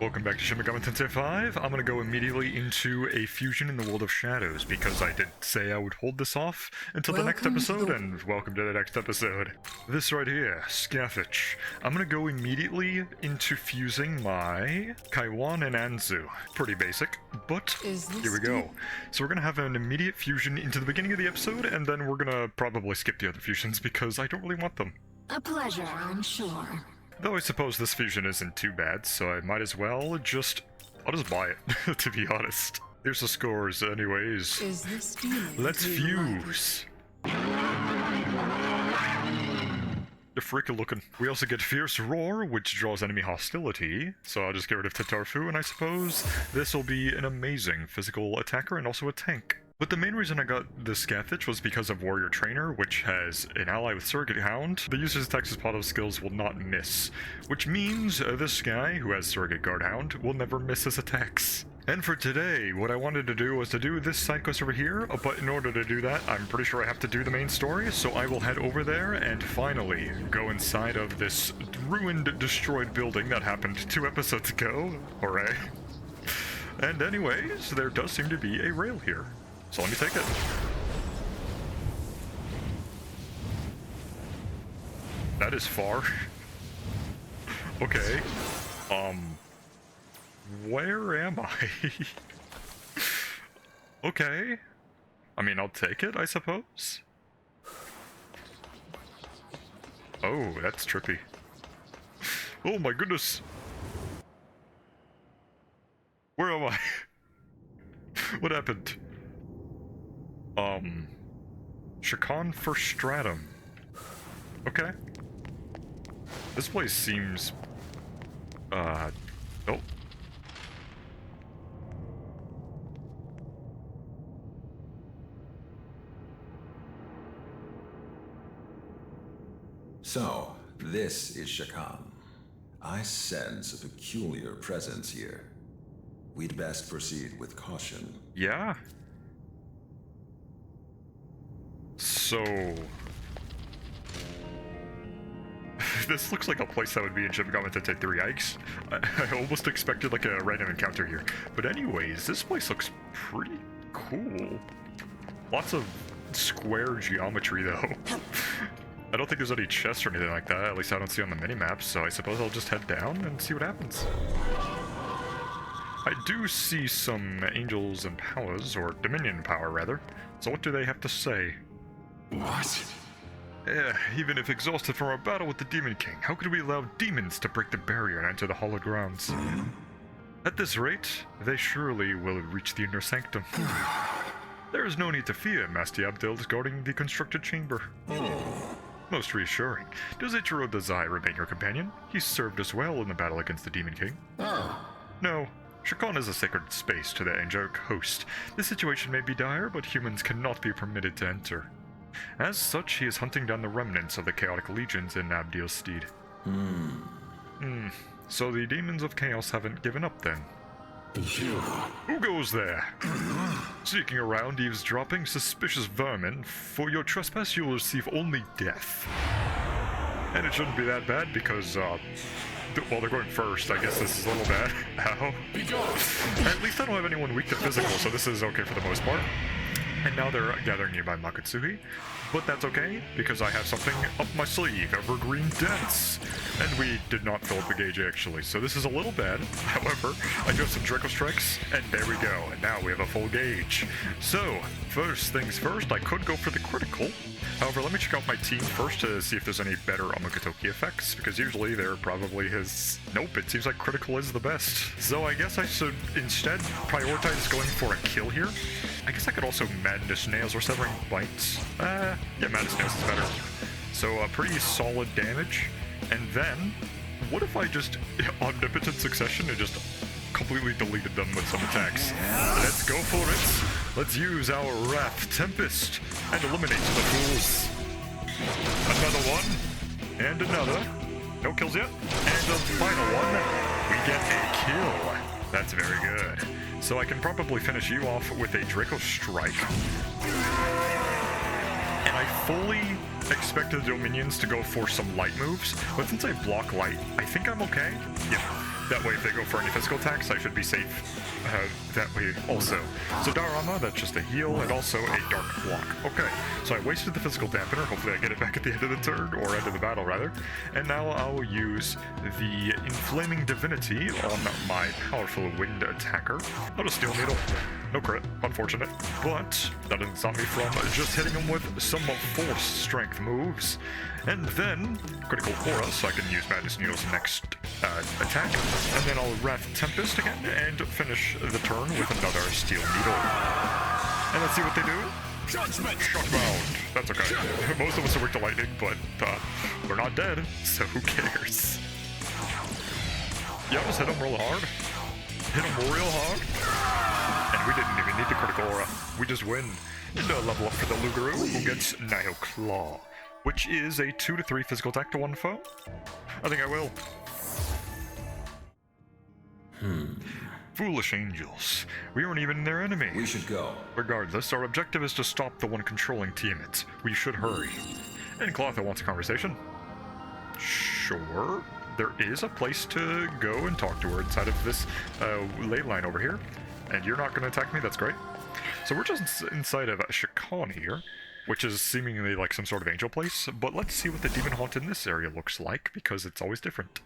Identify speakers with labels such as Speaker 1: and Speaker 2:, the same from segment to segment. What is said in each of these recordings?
Speaker 1: Welcome back to Shin Megami Tensei 5. I'm gonna go immediately into a fusion in the world of shadows because I did say I would hold this off until the next episode, and welcome to the next episode. This right here, Scathich. I'm gonna go immediately into fusing my Kaiwan and Anzu. Pretty basic, but here we go. So we're gonna have an immediate fusion into the beginning of the episode, and then we're gonna probably skip the other fusions because I don't really want them.
Speaker 2: A pleasure, I'm sure.
Speaker 1: Though I suppose this fusion isn't too bad, so I might as well I'll just buy it, to be honest. Here's the scores anyways.
Speaker 2: Is this demon
Speaker 1: Let's fuse. They're freaky looking. We also get Fierce Roar, which draws enemy hostility, so I'll just get rid of Tatarfu, and I suppose this will be an amazing physical attacker and also a tank. But the main reason I got this Scathich was because of Warrior Trainer, which has an ally with Surrogate Hound. The user's attacks as part of skills will not miss, which means this guy, who has Surrogate Guard Hound, will never miss his attacks. And for today, what I wanted to do was to do this side quest over here, but in order to do that, I'm pretty sure I have to do the main story, so I will head over there and finally go inside of this ruined, destroyed building that happened 2 episodes ago. Hooray. And anyways, there does seem to be a rail here. So let me take it. That is far. Okay. Where am I? Okay. I mean, I'll take it, I suppose. Oh, that's trippy. Oh my goodness. Where am I? What happened? Shakan for Stratum. Okay. This place seems... oh.
Speaker 3: So, this is Shakan. I sense a peculiar presence here. We'd best proceed with caution.
Speaker 1: Yeah. So... this looks like a place that would be in Shin Megami Tensei 3. I almost expected like a random encounter here. But anyways, this place looks pretty cool. Lots of square geometry though. I don't think there's any chests or anything like that, at least I don't see on the minimap, so I suppose I'll just head down and see what happens. I do see some angels and powers, or dominion power rather, so what do they have to say?
Speaker 3: What?
Speaker 1: Even if exhausted from our battle with the Demon King, how could we allow demons to break the barrier and enter the hallowed grounds? At this rate, they surely will reach the inner sanctum. There is no need to fear, Master Abdel is guarding the constructed chamber. Most reassuring. Does Ichiro Dazai remain your companion? He served us well in the battle against the Demon King. No. Shakan is a sacred space to the angelic host. The situation may be dire, but humans cannot be permitted to enter. As such, he is hunting down the remnants of the chaotic legions in Abdiel's stead. So the demons of chaos haven't given up then? Who goes there? Sneaking around, eavesdropping, suspicious vermin. For your trespass, you will receive only death. And it shouldn't be that bad because, well, they're going first. I guess this is a little bad. Ow. At least I don't have anyone weak to physical, so this is okay for the most part. And now they're gathering nearby Makatsuhi. But that's okay, because I have something up my sleeve, Evergreen Dance. And we did not fill up the gauge actually, so this is a little bad. However, I do have some Draco Strikes, and there we go, and now we have a full gauge. So, first things first, I could go for the critical. However, let me check out my team first to see if there's any better Amakatoki effects, because usually they're probably his... Nope, it seems like critical is the best. So I guess I should instead prioritize going for a kill here. I guess I could also Madness Nails or Severing Bites. Yeah, Madness Nails is better. So pretty solid damage. And then, what if I just omnipotent succession and just completely deleted them with some attacks? Let's go for it. Let's use our Wrath Tempest and eliminate the fools. Another one. And another. No kills yet. And the final one. We get a kill. That's very good. So I can probably finish you off with a Draco Strike. And I fully expected the Dominions to go for some light moves, but since I block light, I think I'm okay. Yeah. That way, if they go for any physical attacks, I should be safe that way also. So Dharma, that's just a heal, and also a dark block. Okay, so I wasted the physical dampener. Hopefully I get it back at the end of the turn, or end of the battle, rather. And now I'll use the Inflaming Divinity on my powerful wind attacker. Not a Steel Needle. No crit, unfortunate. But that doesn't stop me from just hitting him with some force strength moves. And then critical aura, so I can use Madness Needle's next attack. And then I'll Wrath Tempest again and finish the turn with another Steel Needle. And let's see what they do.
Speaker 4: Judgment!
Speaker 1: Shockbound. That's okay. Most of us are weak to lightning, but we're not dead, so who cares? Yeah, just hit him real hard. Hit him real hard. And we didn't even need the critical aura. We just win. And a level up for the Lugaru, who gets Nihil Claw, which is a 2 to 3 physical attack to one foe. I think I will. Foolish angels. We aren't even their enemy.
Speaker 3: We should go.
Speaker 1: Regardless, our objective is to stop the one controlling Tiamat. We should hurry. And Clotha wants a conversation. Sure. There is a place to go and talk to her inside of this ley line over here. And you're not going to attack me? That's great. So we're just inside of Shakan here, which is seemingly like some sort of angel place. But let's see what the demon haunt in this area looks like, because it's always different.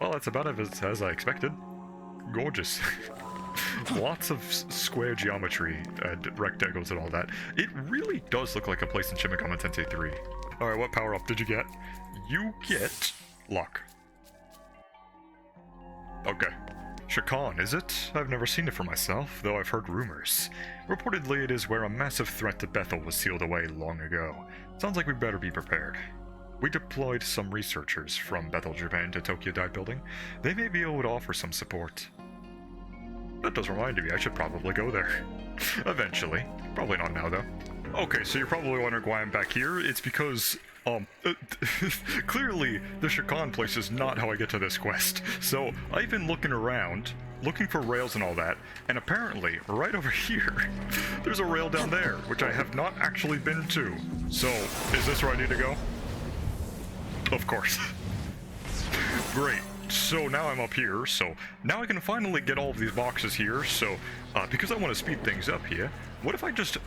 Speaker 1: Well, that's about as I expected. Gorgeous. Lots of square geometry, rectangles and all that. It really does look like a place in Shin Megami Tensei 3. Alright, what power-up did you get? You get luck. Okay. Shakan, is it? I've never seen it for myself, though I've heard rumors. Reportedly, it is where a massive threat to Bethel was sealed away long ago. Sounds like we better be prepared. We deployed some researchers from Bethel, Japan to Tokyo Dive Building. They may be able to offer some support. That does remind me, I should probably go there. Eventually. Probably not now, though. Okay, so you're probably wondering why I'm back here. It's because, clearly, the Shakan place is not how I get to this quest. So, I've been looking around, looking for rails and all that, and apparently, right over here, there's a rail down there, which I have not actually been to. So, is this where I need to go? Of course. Great. So now I'm up here, so now I can finally get all of these boxes here, so because I want to speed things up here, what if I just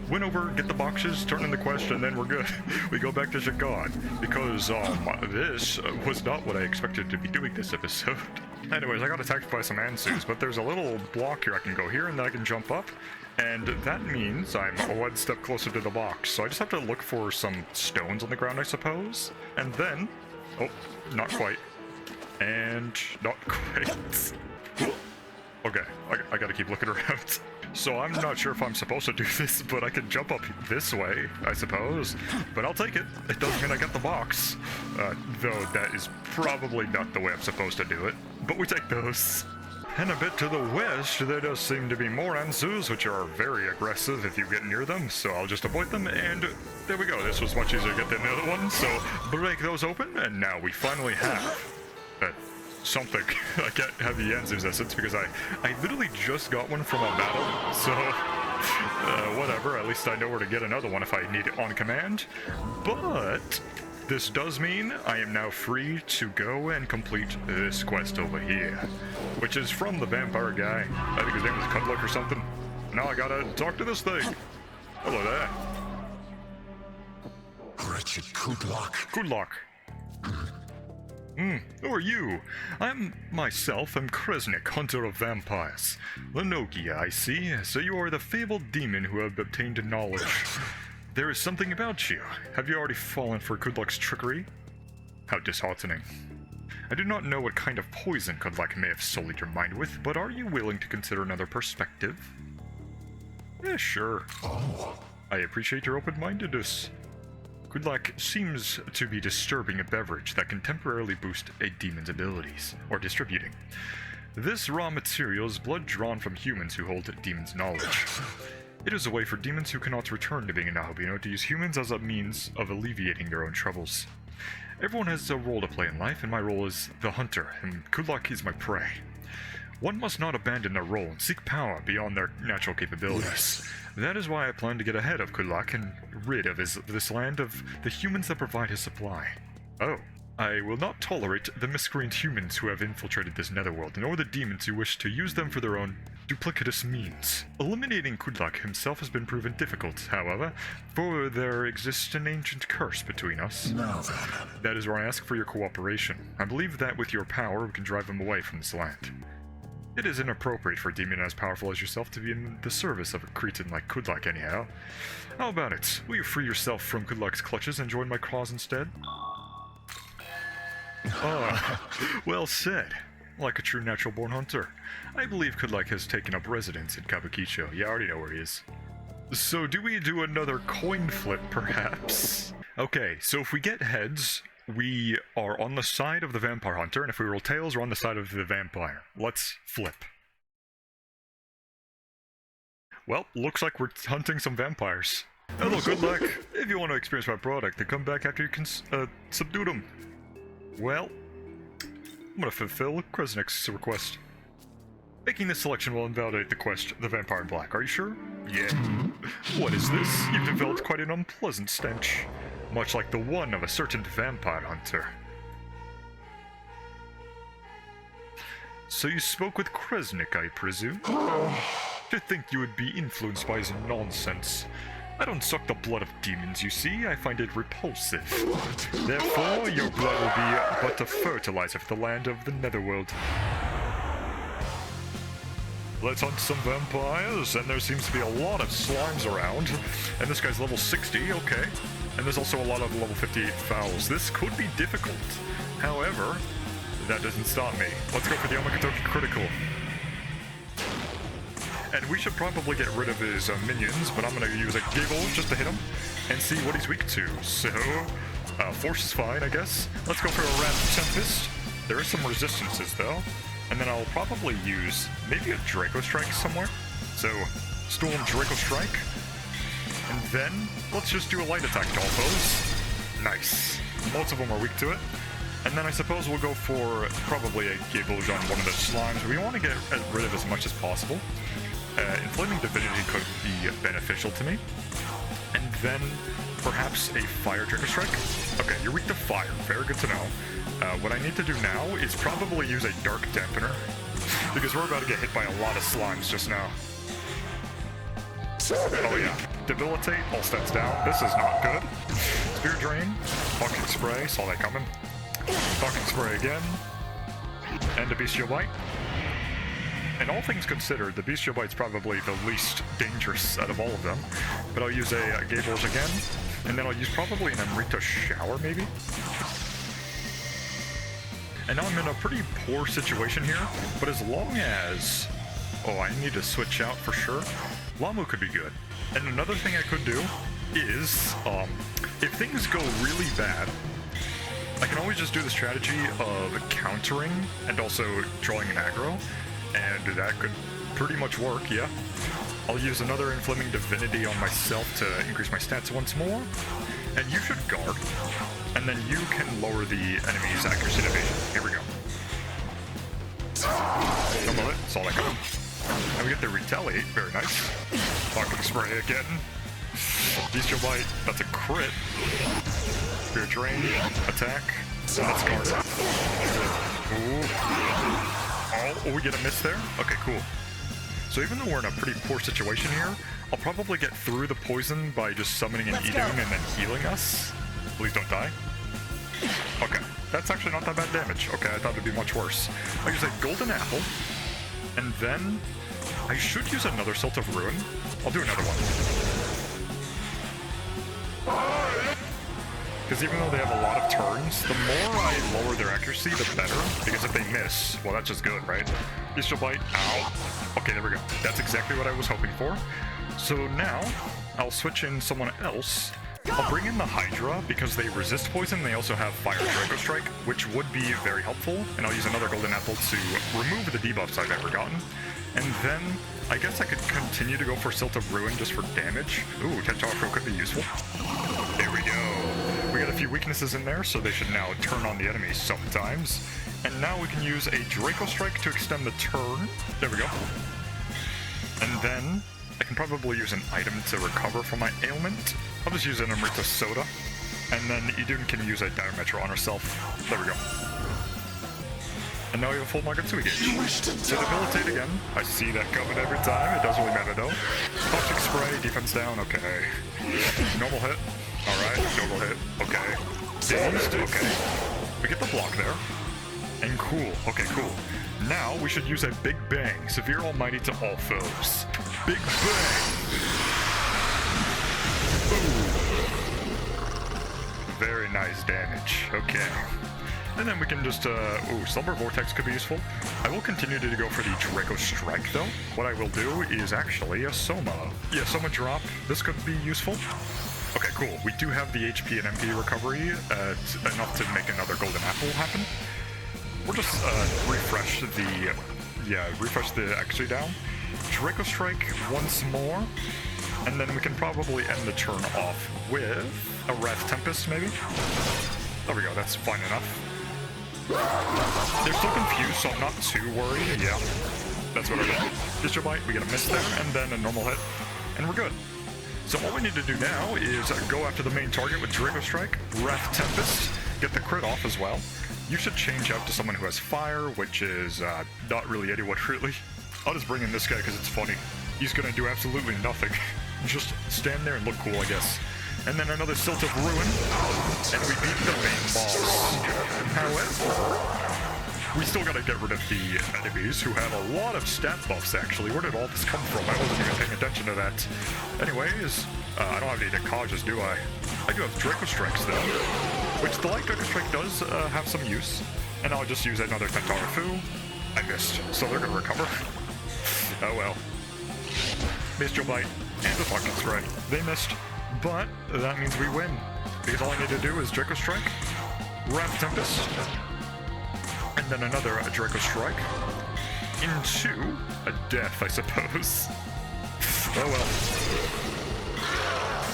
Speaker 1: went over, get the boxes, turn in the quest, and then we're good. We go back to Shakan, because this was not what I expected to be doing this episode. Anyways, I got attacked by some Ansus, but there's a little block here I can go here, and then I can jump up, and that means I'm one step closer to the box, so I just have to look for some stones on the ground, I suppose, and then, oh, not quite. And not quite. Okay, I gotta keep looking around. So I'm not sure if I'm supposed to do this, but I can jump up this way, I suppose. But I'll take it. It doesn't mean I get the box. Though that is probably not the way I'm supposed to do it. But we take those. And a bit to the west, there does seem to be more Ansus, which are very aggressive if you get near them, so I'll just avoid them, and there we go. This was much easier to get than the other one, so break those open, and now we finally have something. I can't have the Ansu's essence because I literally just got one from a battle, so whatever, at least I know where to get another one if I need it on command. But this does mean I am now free to go and complete this quest over here, which is from the vampire guy. I think his name is Kudluk or something. Now I gotta talk to this thing. Hello there.
Speaker 4: Wretched Kudlok.
Speaker 1: Kudlok. Who are you? I'm myself am Kresnik, hunter of vampires. Lenokia, I see. So you are the fabled demon who have obtained knowledge. There is something about you. Have you already fallen for Kudlok's trickery? How disheartening. I do not know what kind of poison Kudlok may have sullied your mind with, but are you willing to consider another perspective? Yeah, sure.
Speaker 4: Oh.
Speaker 1: I appreciate your open-mindedness. Kudlok seems to be disturbing a beverage that can temporarily boost a demon's abilities, or distributing. This raw material is blood drawn from humans who hold demons' knowledge. It is a way for demons who cannot return to being a Nahabino to use humans as a means of alleviating their own troubles. Everyone has a role to play in life, and my role is the hunter, and Kudlok is my prey. One must not abandon their role and seek power beyond their natural capabilities.
Speaker 4: Yes.
Speaker 1: That is why I plan to get ahead of Kudlok and rid of this land of the humans that provide his supply. Oh, I will not tolerate the miscreant humans who have infiltrated this netherworld, nor the demons who wish to use them for their own duplicitous means. Eliminating Kudlak himself has been proven difficult, however, for there exists an ancient curse between us.
Speaker 4: Now then.
Speaker 1: That is where I ask for your cooperation. I believe that with your power we can drive him away from this land. It is inappropriate for a demon as powerful as yourself to be in the service of a cretin like Kudlak anyhow. How about it? Will you free yourself from Kudlak's clutches and join my cause instead? Well said. Like a true natural-born hunter. I believe Kudlak has taken up residence in Kabukicho. Yeah, I already know where he is. So do we do another coin flip, perhaps? Okay, so if we get heads, we are on the side of the vampire hunter, and if we roll tails, we're on the side of the vampire. Let's flip. Well, looks like we're hunting some vampires. Hello, good luck. If you want to experience my product, then come back after you can subdue them. Well, I'm gonna fulfill Kresnik's request. Making this selection will invalidate the quest, the Vampire in Black. Are you sure? Yeah. What is this? You've developed quite an unpleasant stench. Much like the one of a certain vampire hunter. So you spoke with Kresnik, I presume? To think you would be influenced by his nonsense. I don't suck the blood of demons, you see. I find it repulsive. Therefore, your blood will be but a fertilizer for the land of the Netherworld. Let's hunt some vampires, and there seems to be a lot of slimes around. And this guy's level 60, okay. And there's also a lot of level 58 fowls. This could be difficult. However, that doesn't stop me. Let's go for the Omakatoki critical. And we should probably get rid of his minions, but I'm going to use a giggle just to hit him and see what he's weak to. So, force is fine, I guess. Let's go for a Random Tempest. There is some resistances, though. And then I'll probably use maybe a Draco Strike somewhere. So, Storm Draco Strike. And then, let's just do a light attack to all foes. Nice. Most of them are weak to it. And then I suppose we'll go for probably a Gabelge on one of the slimes. We want to get rid of as much as possible. Inflaming Divinity could be beneficial to me. And then perhaps a Fire Trigger Strike. Okay, you're weak to fire. Very good to know. What I need to do now is probably use a Dark Dampener. Because we're about to get hit by a lot of slimes just now. Oh yeah. Debilitate, all stats down. This is not good. Spear Drain. Talking Spray, saw that coming. Talking Spray again. And a Bestial Bite. And all things considered, the Bestial Bite's probably the least dangerous out of all of them. But I'll use a Gabelge again, and then I'll use probably an Amrita Shower, maybe? And now I'm in a pretty poor situation here, but as long as... Oh, I need to switch out for sure. Lamu could be good. And another thing I could do is, if things go really bad, I can always just do the strategy of countering and also drawing an aggro. And that could pretty much work, yeah. I'll use another Inflaming Divinity on myself to increase my stats once more. And you should guard. And then you can lower the enemy's accuracy and evasion. Here we go. Some of it, saw that coming. And we get the Retaliate, very nice. Talking Spray again. Bestial Bite, that's a crit. Spear Drain, attack. So that's guard. Ooh. Oh, we get a miss there? Okay, cool. So even though we're in a pretty poor situation here, I'll probably get through the poison by just summoning an Idun and then healing us. Please don't die. Okay, that's actually not that bad damage. Okay, I thought it'd be much worse. I'll use a Golden Apple, and then I should use another Salt of Ruin. I'll do another one. Because even though they have a lot of turns, the more I lower their accuracy, the better. Because if they miss, well, that's just good, right? Bestial Bite, ow. Okay, there we go. That's exactly what I was hoping for. So now, I'll switch in someone else. I'll bring in the Hydra, because they resist poison. They also have Fire Draco Strike, which would be very helpful. And I'll use another Golden Apple to remove the debuffs I've ever gotten. And then, I guess I could continue to go for Silt of Ruin just for damage. Ooh, Tentacro could be useful. There we go. We got a few weaknesses in there, so they should now turn on the enemy sometimes. And now we can use a Draco Strike to extend the turn. There we go. And then I can probably use an item to recover from my ailment. I'll just use an Amrita Soda. And then Idun can use a Dire Metro on herself. There we go. And now we have a full Magatsu gauge. So debilitate again. I see that coming every time. It doesn't really matter though. Toxic spray, defense down, okay. Normal hit. Alright, normal hit. Okay. Dazed, okay. We get the block there. And cool. Okay, cool. Now we should use a Big Bang. Severe Almighty to all foes. Big Bang! Ooh. Very nice damage. Okay. And then we can just, ooh, Slumber Vortex could be useful. I will continue to go for the Draco Strike, though. What I will do is actually a Soma. Yeah, Soma drop. This could be useful. Okay, cool. We do have the HP and MP recovery, enough to make another Golden Apple happen. We'll just, refresh the XP down. Draco Strike once more. And then we can probably end the turn off with a Wrath Tempest, maybe? There we go, that's fine enough. They're still confused, so I'm not too worried. Yeah, that's what I got. Distro Bite, we get a miss there, and then a normal hit, and we're good. So all we need to do now is go after the main target with Draco Strike, Wrath Tempest, get the crit off as well. You should change out to someone who has fire, which is not really anyone, really. I'll just bring in this guy because it's funny. He's gonna do absolutely nothing. Just stand there and look cool, I guess. And then another Silt of Ruin, and we beat the main boss. However, we still gotta get rid of the enemies who have a lot of stat buffs, actually. Where did all this come from? I wasn't even paying attention to that. Anyways, I don't have any Nakajas, do I? I do have Draco Strikes, though, which the Light Draco Strike does have some use. And I'll just use another Tentarafu. I missed, so they're gonna recover. Oh well. Missed your bite, and the fucking spray. They missed, but that means we win. Because all I need to do is Draco Strike, Wrath Tempest, and then another Draco Strike, into a death, I suppose. Oh well.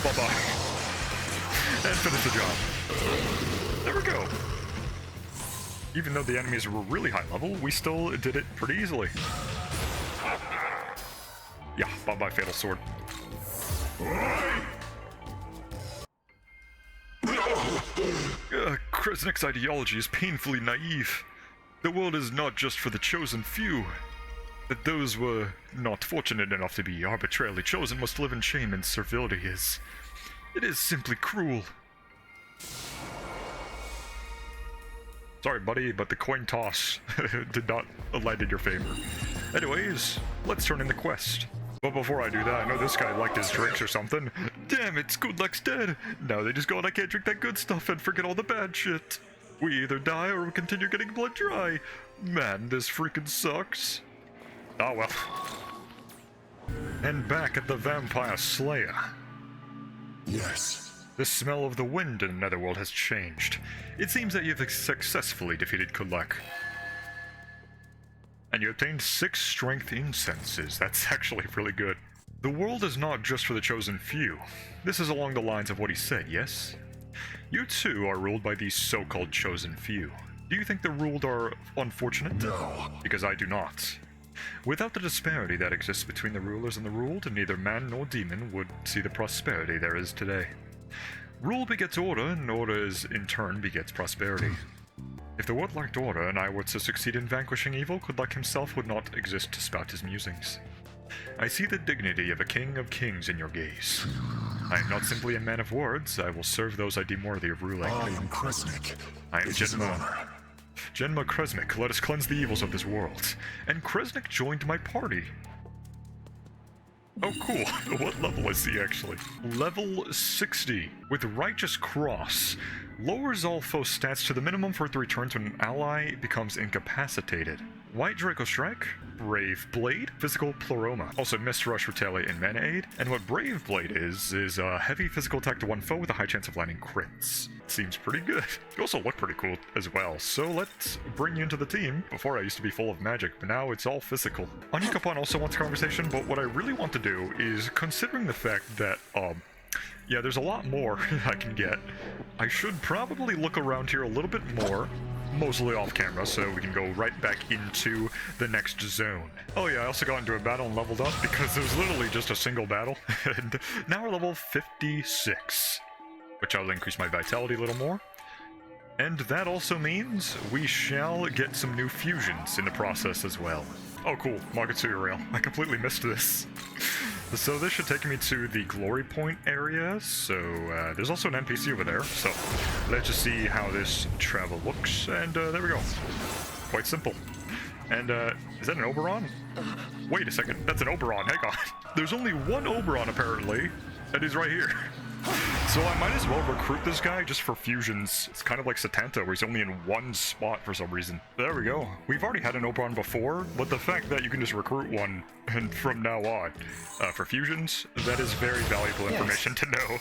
Speaker 1: Bye-bye. And finish the job. There we go. Even though the enemies were really high level, we still did it pretty easily. Yeah, bye-bye, Fatal Sword. Kresnik's ideology is painfully naive. The world is not just for the chosen few. That those were not fortunate enough to be arbitrarily chosen must live in shame and servility is... It is simply cruel. Sorry, buddy, but the coin toss did not light in your favor. Anyways, let's turn in the quest. But before I do that, I know this guy liked his drinks or something. Damn it, Good Luck's dead. Now they just go and I can't drink that good stuff and forget all the bad shit. We either die or we continue getting blood dry. Man, this freaking sucks. Oh well. And back at the Vampire Slayer.
Speaker 4: Yes.
Speaker 1: The smell of the wind in the Netherworld has changed. It seems that you've successfully defeated Kulak. And you obtained 6 strength incenses. That's actually really good. The world is not just for the chosen few. This is along the lines of what he said, yes? You too are ruled by these so-called chosen few. Do you think the ruled are unfortunate?
Speaker 4: No.
Speaker 1: Because I do not. Without the disparity that exists between the rulers and the ruled, neither man nor demon would see the prosperity there is today. Rule begets order, and order is in turn begets prosperity. If the world lacked order, and I were to succeed in vanquishing evil, Kulak himself would not exist to spout his musings. I see the dignity of a king of kings in your gaze. I am not simply a man of words, I will serve those I deem worthy of ruling.
Speaker 4: I am Kresnik.
Speaker 1: I am
Speaker 4: It is an
Speaker 1: Genma.
Speaker 4: honor.
Speaker 1: Genma Kresnik, let us cleanse the evils of this world. And Kresnik joined my party. Oh, cool. What level is he, actually? Level 60. With Righteous Cross. Lowers all foe stats to the minimum for 3 turns when an ally becomes incapacitated. White Draco Strike, Brave Blade, Physical Pleroma. Also Mist Rush, Retaliate, and Mana Aid. And what Brave Blade is a heavy physical attack to one foe with a high chance of landing crits. Seems pretty good. You also look pretty cool as well, so let's bring you into the team. Before I used to be full of magic, but now it's all physical. Onyekapon also wants conversation, but what I really want to do is, considering the fact that, yeah, there's a lot more I can get, I should probably look around here a little bit more, mostly off camera, so we can go right back into the next zone. Oh yeah, I also got into a battle and leveled up because it was literally just a single battle, and now we're level 56. which I'll increase my vitality a little more. And that also means we shall get some new fusions in the process as well. Oh cool, Magatsuya Rail. I completely missed this. So this should take me to the glory point area, so there's also an NPC over there, so let's just see how this travel looks, and there we go. Quite simple. And is that an Oberon? Wait a second, that's an Oberon, hang on. There's only one Oberon apparently, and he's right here. So I might as well recruit this guy just for fusions. It's kind of like Satanta, where he's only in one spot for some reason. There we go. We've already had an Oberon before, but the fact that you can just recruit one and from now on for fusions, that is very valuable information to know.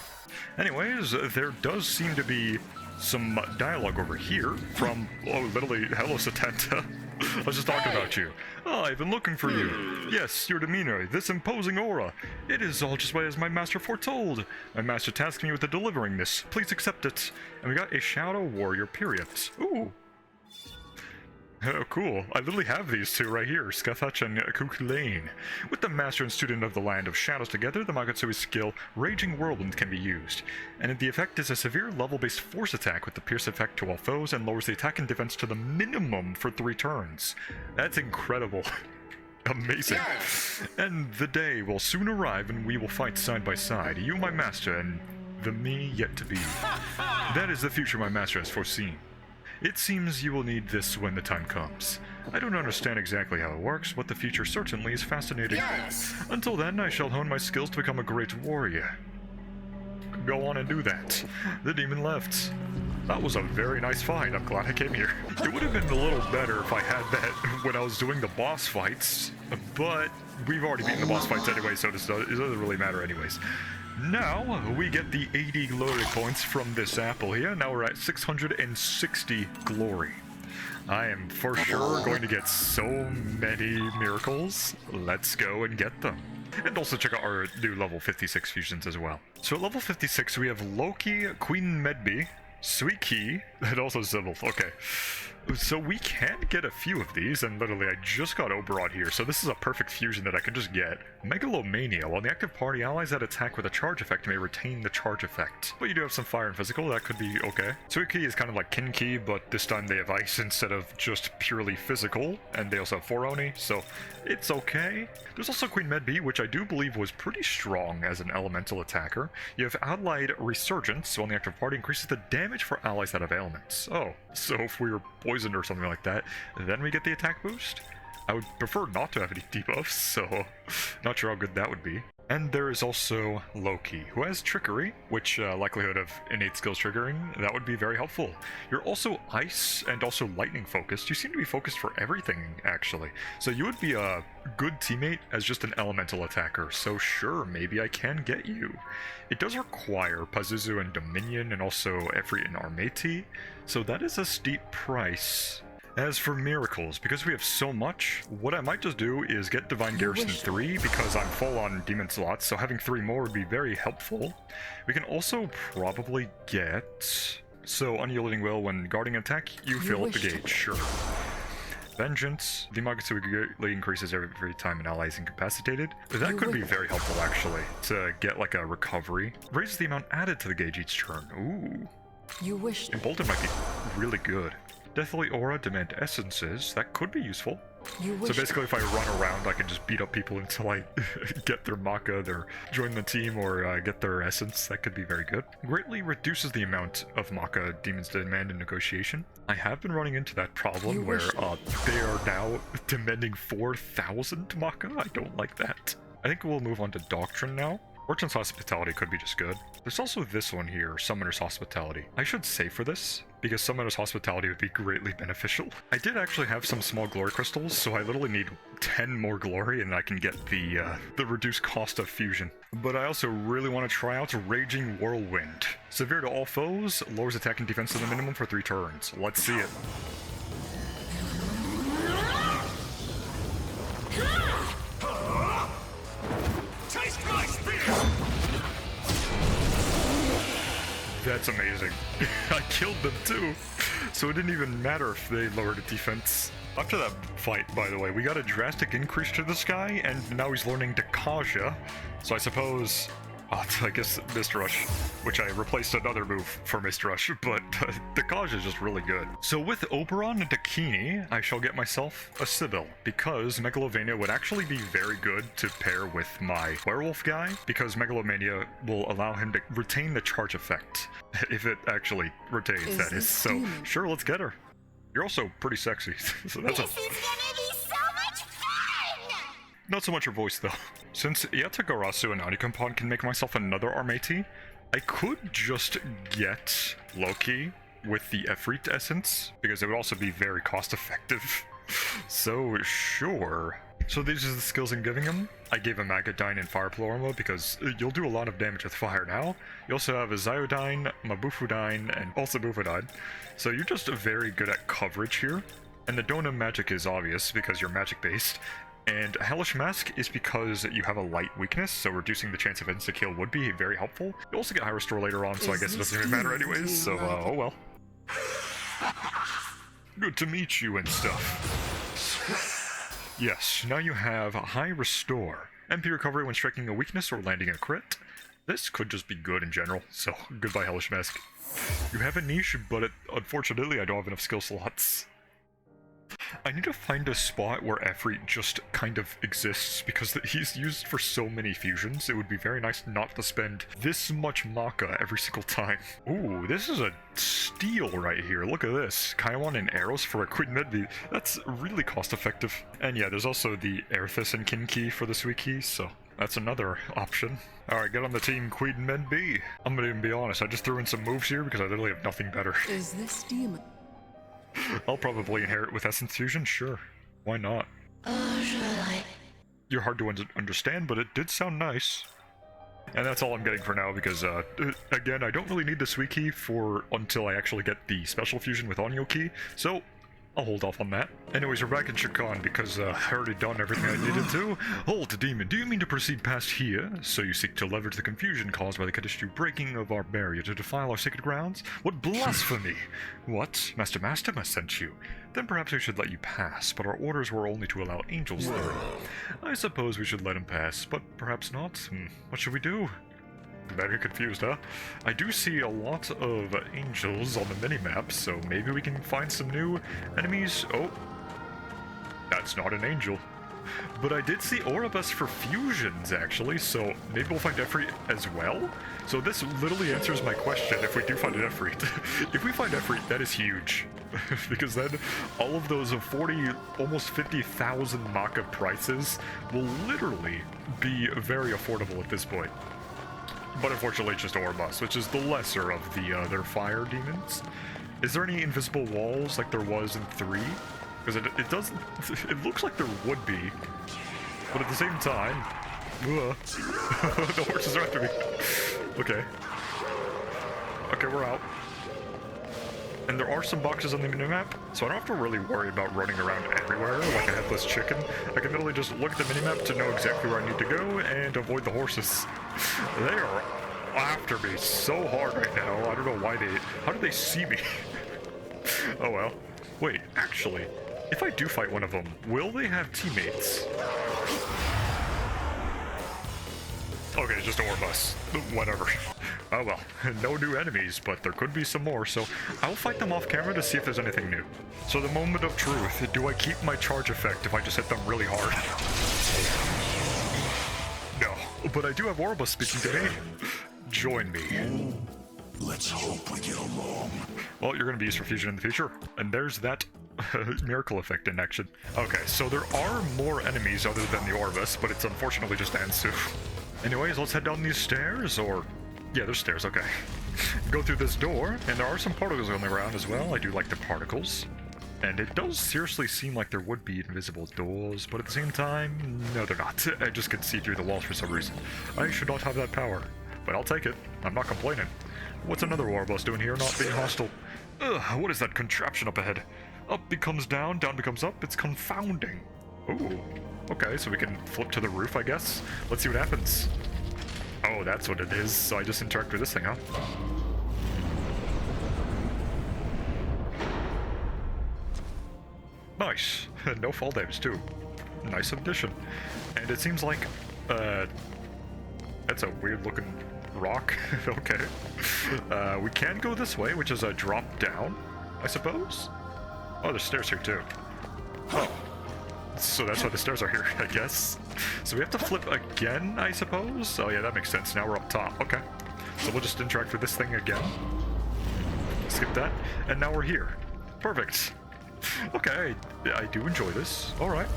Speaker 1: Anyways, there does seem to be some dialogue over here from, oh, literally, hello Satanta. I was just talking about you. Oh, I've been looking for you. Yes, your demeanor, this imposing aura. It is all just as my master foretold. My master tasked me with delivering this. Please accept it. And we got a Shadow Warrior period. Ooh. Oh, cool. I literally have these two right here, Skathach and Kukulane. With the master and student of the Land of Shadows together, the Magatsui's skill, Raging Whirlwind, can be used. And the effect is a severe level-based force attack with the pierce effect to all foes and lowers the attack and defense to the minimum for 3 turns. That's incredible. Amazing. Yes. And the day will soon arrive and we will fight side by side, you my master and the me yet to be. That is the future my master has foreseen. It seems you will need this when the time comes. I don't understand exactly how it works, but the future certainly is fascinating. Yes. Until then, I shall hone my skills to become a great warrior. Go on and do that. The demon left. That was a very nice fight. I'm glad I came here. It would have been a little better if I had that when I was doing the boss fights, but we've already beaten the boss fights anyway, so it doesn't really matter anyways. Now, we get the 80 glory points from this apple here. Now we're at 660 glory. I am for sure going to get so many miracles. Let's go and get them. And also check out our new level 56 fusions as well. So at level 56, we have Loki, Queen Medbee, Sweet Key, and also Sybil. Okay. So we can get a few of these, and literally I just got Oberon here, so this is a perfect fusion that I can just get. Megalomania. While the active party, allies that attack with a charge effect may retain the charge effect. But you do have some fire and physical, that could be okay. Sweet Key is kind of like Kin Key, but this time they have ice instead of just purely physical, and they also have 4 Oni, so it's okay. There's also Queen Medbee, which I do believe was pretty strong as an elemental attacker. You have Allied Resurgence, while the active party increases the damage for allies that have ailments. Oh, so if we were poisoned or something like that, then we get the attack boost. I would prefer not to have any debuffs, so not sure how good that would be. And there is also Loki, who has Trickery, which likelihood of innate skills triggering, that would be very helpful. You're also Ice and also Lightning focused. You seem to be focused for everything, actually. So you would be a good teammate as just an elemental attacker, so sure, maybe I can get you. It does require Pazuzu and Dominion and also Efreet and Armati, so that is a steep price. As for miracles, because we have so much, what I might just do is get Divine Garrison 3, because I'm full on demon slots, so having 3 more would be very helpful. We can also probably get... So, Unyielding Will, when guarding attack, you fill up the gauge, sure. Vengeance, the Magatsu greatly increases every time an ally is incapacitated. That could be very helpful, actually, to get like a recovery. Raises the amount added to the gauge each turn. Ooh. Embolden might be really good. Deathly Aura, demand essences. That could be useful. So basically, if I run around, I can just beat up people until I get their Maka, or join the team, or get their essence. That could be very good. Greatly reduces the amount of Maka demons demand in negotiation. I have been running into that problem where they are now demanding 4,000 Maka. I don't like that. I think we'll move on to Doctrine now. Fortune's Hospitality could be just good. There's also this one here, Summoner's Hospitality. I should save for this, because Summoner's Hospitality would be greatly beneficial. I did actually have some small glory crystals, so I literally need 10 more glory and I can get the reduced cost of fusion. But I also really want to try out Raging Whirlwind. Severe to all foes, lowers attack and defense to the minimum for 3 turns. Let's see it. That's amazing. I killed them too, so it didn't even matter if they lowered the defense. After that fight, by the way, we got a drastic increase to this guy, and now he's learning Dakaja, so I suppose Oh, I guess Mist Rush, which I replaced another move for Mist Rush, but the Kaj is just really good. So with Oberon and Dakini, I shall get myself a Sibyl, because Megalovania would actually be very good to pair with my Werewolf guy, because Megalomania will allow him to retain the charge effect, if it actually retains, that is. So, sure, let's get her. You're also pretty sexy, so that's
Speaker 5: This is gonna be so much fun!
Speaker 1: Not so much her voice, though. Since Yatagarasu and Onikumpon can make myself another Armati, I could just get Loki with the Efreet essence, because it would also be very cost-effective. So, sure. So these are the skills I'm giving him. I gave him Agadine and Fire Plorama because you'll do a lot of damage with fire now. You also have a Zyodine, Mabufudine, and also Bufudine. So you're just very good at coverage here. And the Donum magic is obvious because you're magic-based. And Hellish Mask is because you have a light weakness, so reducing the chance of insta-kill would be very helpful. You also get High Restore later on, so I guess it doesn't even matter anyways, so oh well. Good to meet you and stuff. Yes, now you have High Restore. MP recovery when striking a weakness or landing a crit. This could just be good in general, so goodbye Hellish Mask. You have a niche, but unfortunately I don't have enough skill slots. I need to find a spot where Efreet just kind of exists, because he's used for so many fusions. It would be very nice not to spend this much Maka every single time. Ooh, this is a steal right here. Look at this. Kaiwan and arrows for a Queen Medbee. That's really cost effective. And yeah, there's also the Aerithus and Kinki for the Sweet Key, so that's another option. Alright, get on the team, Queen Medbee. I'm gonna even be honest, I just threw in some moves here because I literally have nothing better.
Speaker 2: Is this demon?
Speaker 1: I'll probably inherit with Essence Fusion, sure. Why not? You're hard to understand, but it did sound nice. And that's all I'm getting for now, because, again, I don't really need the Sweet Key until I actually get the Special Fusion with Onyo Key, so I'll hold off on that. Anyways, we're back in Shakan, because I already done everything I needed to. Halt, demon, do you mean to proceed past here? So you seek to leverage the confusion caused by the Kadishtu breaking of our barrier to defile our sacred grounds? What blasphemy! What? Master must sent you. Then perhaps we should let you pass, but our orders were only to allow angels through. I suppose we should let him pass, but perhaps not. What should we do? Very confused, huh? I do see a lot of angels on the minimap, so maybe we can find some new enemies. Oh, that's not an angel. But I did see Oribus for fusions, actually, so maybe we'll find Efreet as well? So this literally answers my question if we do find an Efreet. If we find Efreet, that is huge. Because then all of those 40, almost 50,000 Maka prices will literally be very affordable at this point. But unfortunately it's just Oribus, which is the lesser of the other fire demons. Is there any invisible walls like there was in 3? Because it doesn't... It looks like there would be. But at the same time... the horses are after me. Okay. Okay, we're out. And there are some boxes on the minimap, so I don't have to really worry about running around everywhere like a headless chicken. I can literally just look at the minimap to know exactly where I need to go and avoid the horses. They are after me so hard right now. I don't know why how did they see me? Oh well. Wait, actually, if I do fight one of them, will they have teammates? Okay, it's just a Oribus. Whatever. Oh well, no new enemies, but there could be some more, so I'll fight them off camera to see if there's anything new. So the moment of truth, do I keep my charge effect if I just hit them really hard? No, but I do have Oribus speaking to me. Join me.
Speaker 4: Let's hope we get along.
Speaker 1: Well, you're going to be used for fusion in the future, and there's that miracle effect in action. Okay, so there are more enemies other than the Oribus, but it's unfortunately just Ansu. Anyways, let's head down these stairs, or... Yeah, there's stairs, okay. Go through this door, and there are some particles on the ground as well. I do like the particles. And it does seriously seem like there would be invisible doors, but at the same time, no they're not. I just can see through the walls for some reason. I should not have that power, but I'll take it. I'm not complaining. What's another Warboss doing here, not being hostile? Ugh, what is that contraption up ahead? Up becomes down becomes up, it's confounding. Ooh, okay, so we can flip to the roof, I guess. Let's see what happens. Oh, that's what it is, so I just interact with this thing, huh? Nice. No fall damage, too. Nice addition. And it seems like, That's a weird looking rock. Okay. We can go this way, which is a drop down, I suppose? Oh, there's stairs here too. Oh. So that's why the stairs are here, I guess. So we have to flip again, I suppose? Oh yeah, that makes sense. Now we're up top. Okay. So we'll just interact with this thing again. Skip that. And now we're here. Perfect. Okay, I do enjoy this. Alright.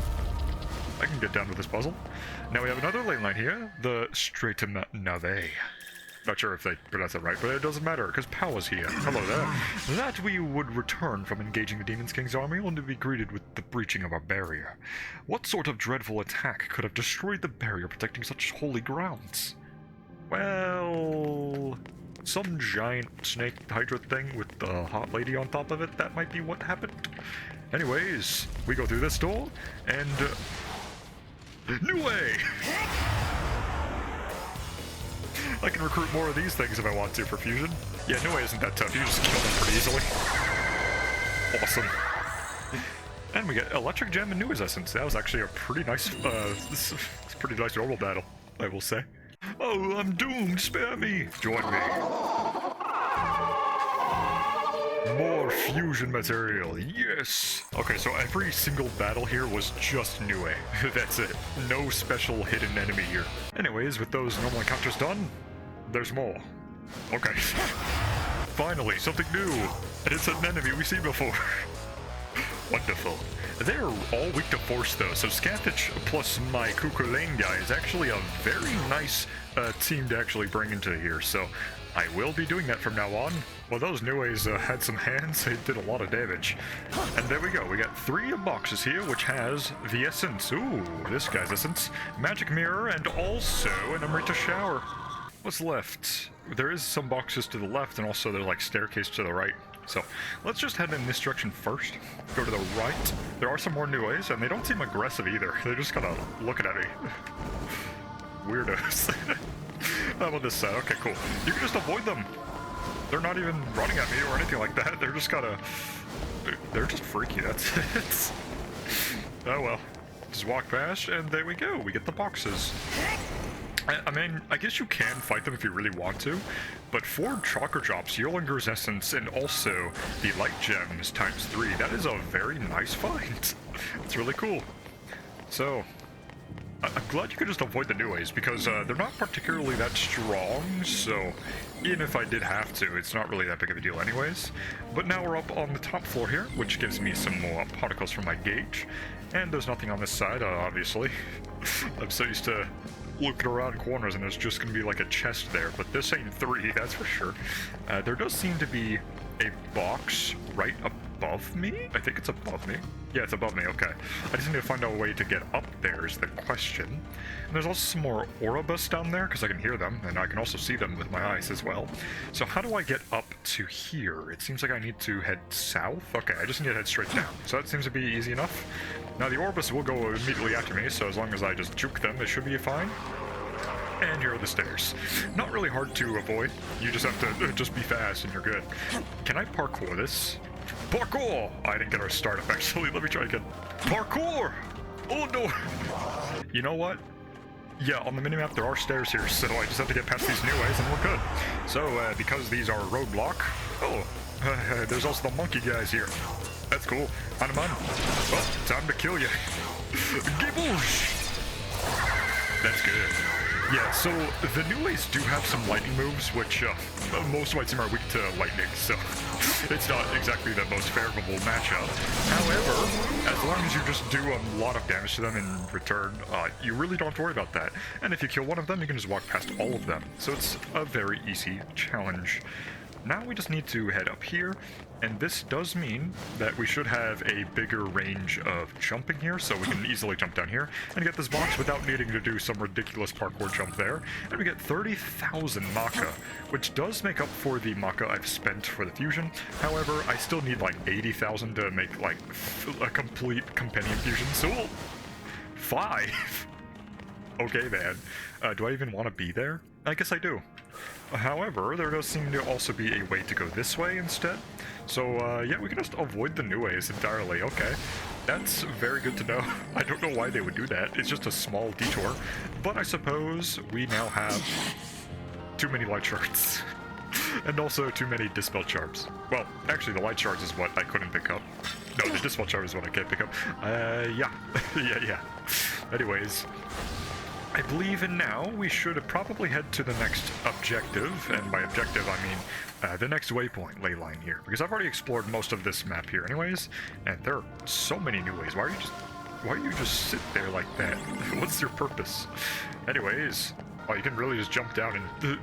Speaker 1: I can get down with this puzzle. Now we have another lane line here. The Straight Nave. Not sure if they pronounce it right, but it doesn't matter, because Pow is here. Hello there. That we would return from engaging the Demon King's army, only to be greeted with the breaching of our barrier. What sort of dreadful attack could have destroyed the barrier protecting such holy grounds? Well... some giant snake hydra thing with the hot lady on top of it, that might be what happened. Anyways, we go through this door, and... new way! I can recruit more of these things if I want to for fusion. Yeah, no way isn't that tough. You just kill them pretty easily. Awesome. And we get Electric Gem and Nua's Essence. That was actually a pretty nice, it's a pretty nice normal battle, I will say. Oh, I'm doomed. Spare me. Join me. More fusion material. Yes. Okay, so every single battle here was just Nue. That's it. No special hidden enemy here. Anyways, with those normal encounters done, there's more. Okay. Finally, something new. And it's an enemy we've seen before. Wonderful. They're all weak to force though, so Scantich plus my Kukulane guy is actually a very nice team to actually bring into here, so I will be doing that from now on. Well, those Nues had some hands, they did a lot of damage. And there we go, we got 3 boxes here, which has the Essence. Ooh, this guy's Essence. Magic Mirror, and also an Amrita Shower. What's left? There is some boxes to the left, and also there's like staircase to the right. So, let's just head in this direction first. Go to the right. There are some more Nues, and they don't seem aggressive either. They're just kind of looking at me. Weirdos. How about this side? Okay, cool. You can just avoid them. They're not even running at me or anything like that. They're just kind of... they're just freaky, that's it. Oh well. Just walk past, and there we go. We get the boxes. I mean, I guess you can fight them if you really want to, but for Chakra Drops, Yerlinger's Essence, and also the Light Gems ×3, that is a very nice fight. It's really cool. So, I'm glad you could just avoid the Nues, because they're not particularly that strong, so even if I did have to, it's not really that big of a deal anyways. But now we're up on the top floor here, which gives me some more particles from my gauge, and there's nothing on this side, obviously. I'm so used to looking around corners and there's just gonna be like a chest there, but this ain't 3, that's for sure. There does seem to be a box right above me. I think it's above me. Yeah, it's above me, okay. I just need to find out a way to get up there is the question. And there's also some more Oribus down there, because I can hear them, and I can also see them with my eyes as well. So how do I get up to here? It seems like I need to head south? Okay, I just need to head straight down. So that seems to be easy enough. Now the Oribus will go immediately after me, so as long as I just juke them, it should be fine. And here are the stairs. Not really hard to avoid. You just have to just be fast and you're good. Can I parkour this? Parkour! I didn't get our startup actually. Let me try again. Parkour! Oh no! You know what? Yeah, on the minimap there are stairs here, so I just have to get past these Nues and we're good. So, because these are roadblock... Oh, there's also the monkey guys here. That's cool. Hanuman. Well, time to kill you. Giboosh! That's good. Yeah, so the Nues do have some lightning moves, which most of my team are weak to lightning, so it's not exactly the most favorable matchup. However, as long as you just do a lot of damage to them in return, you really don't have to worry about that. And if you kill one of them, you can just walk past all of them. So it's a very easy challenge. Now we just need to head up here, and this does mean that we should have a bigger range of jumping here, so we can easily jump down here and get this box without needing to do some ridiculous parkour jump there. And we get 30,000 Maka, which does make up for the Maka I've spent for the fusion. However, I still need like 80,000 to make like a complete compendium fusion, so 5. Okay, man. Do I even want to be there? I guess I do. However, there does seem to also be a way to go this way instead. So, yeah, we can just avoid the Nues entirely. Okay. That's very good to know. I don't know why they would do that. It's just a small detour. But I suppose we now have too many light shards. And also too many dispel charms. Well, actually the light shards is what I couldn't pick up. No, the dispel charm is what I can't pick up. Yeah. yeah. Anyways, I believe now we should probably head to the next objective, and by objective I mean the next waypoint ley line here, because I've already explored most of this map here anyways, and there are so many new ways. Why do you just sit there like that? What's your purpose? Anyways, oh, you can really just jump down and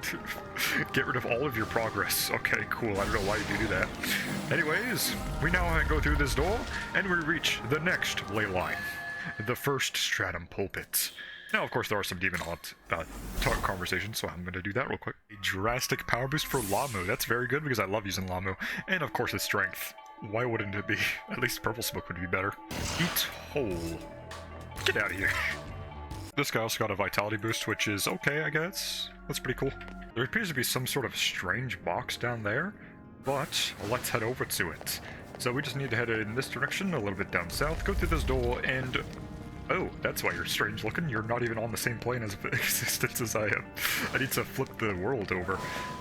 Speaker 1: get rid of all of your progress. Okay, cool. I don't know why you do that. Anyways, we now go through this door, and we reach the next ley line, the first stratum pulpit. Now, of course, there are some demon talk conversations, so I'm going to do that real quick. A drastic power boost for Lamu. That's very good because I love using Lamu. And, of course, his strength. Why wouldn't it be? At least purple smoke would be better. Eat whole. Get out of here. This guy also got a vitality boost, which is okay, I guess. That's pretty cool. There appears to be some sort of strange box down there, but let's head over to it. So we just need to head in this direction, a little bit down south, go through this door, and... oh, that's why you're strange looking. You're not even on the same plane of existence as I am. I need to flip the world over.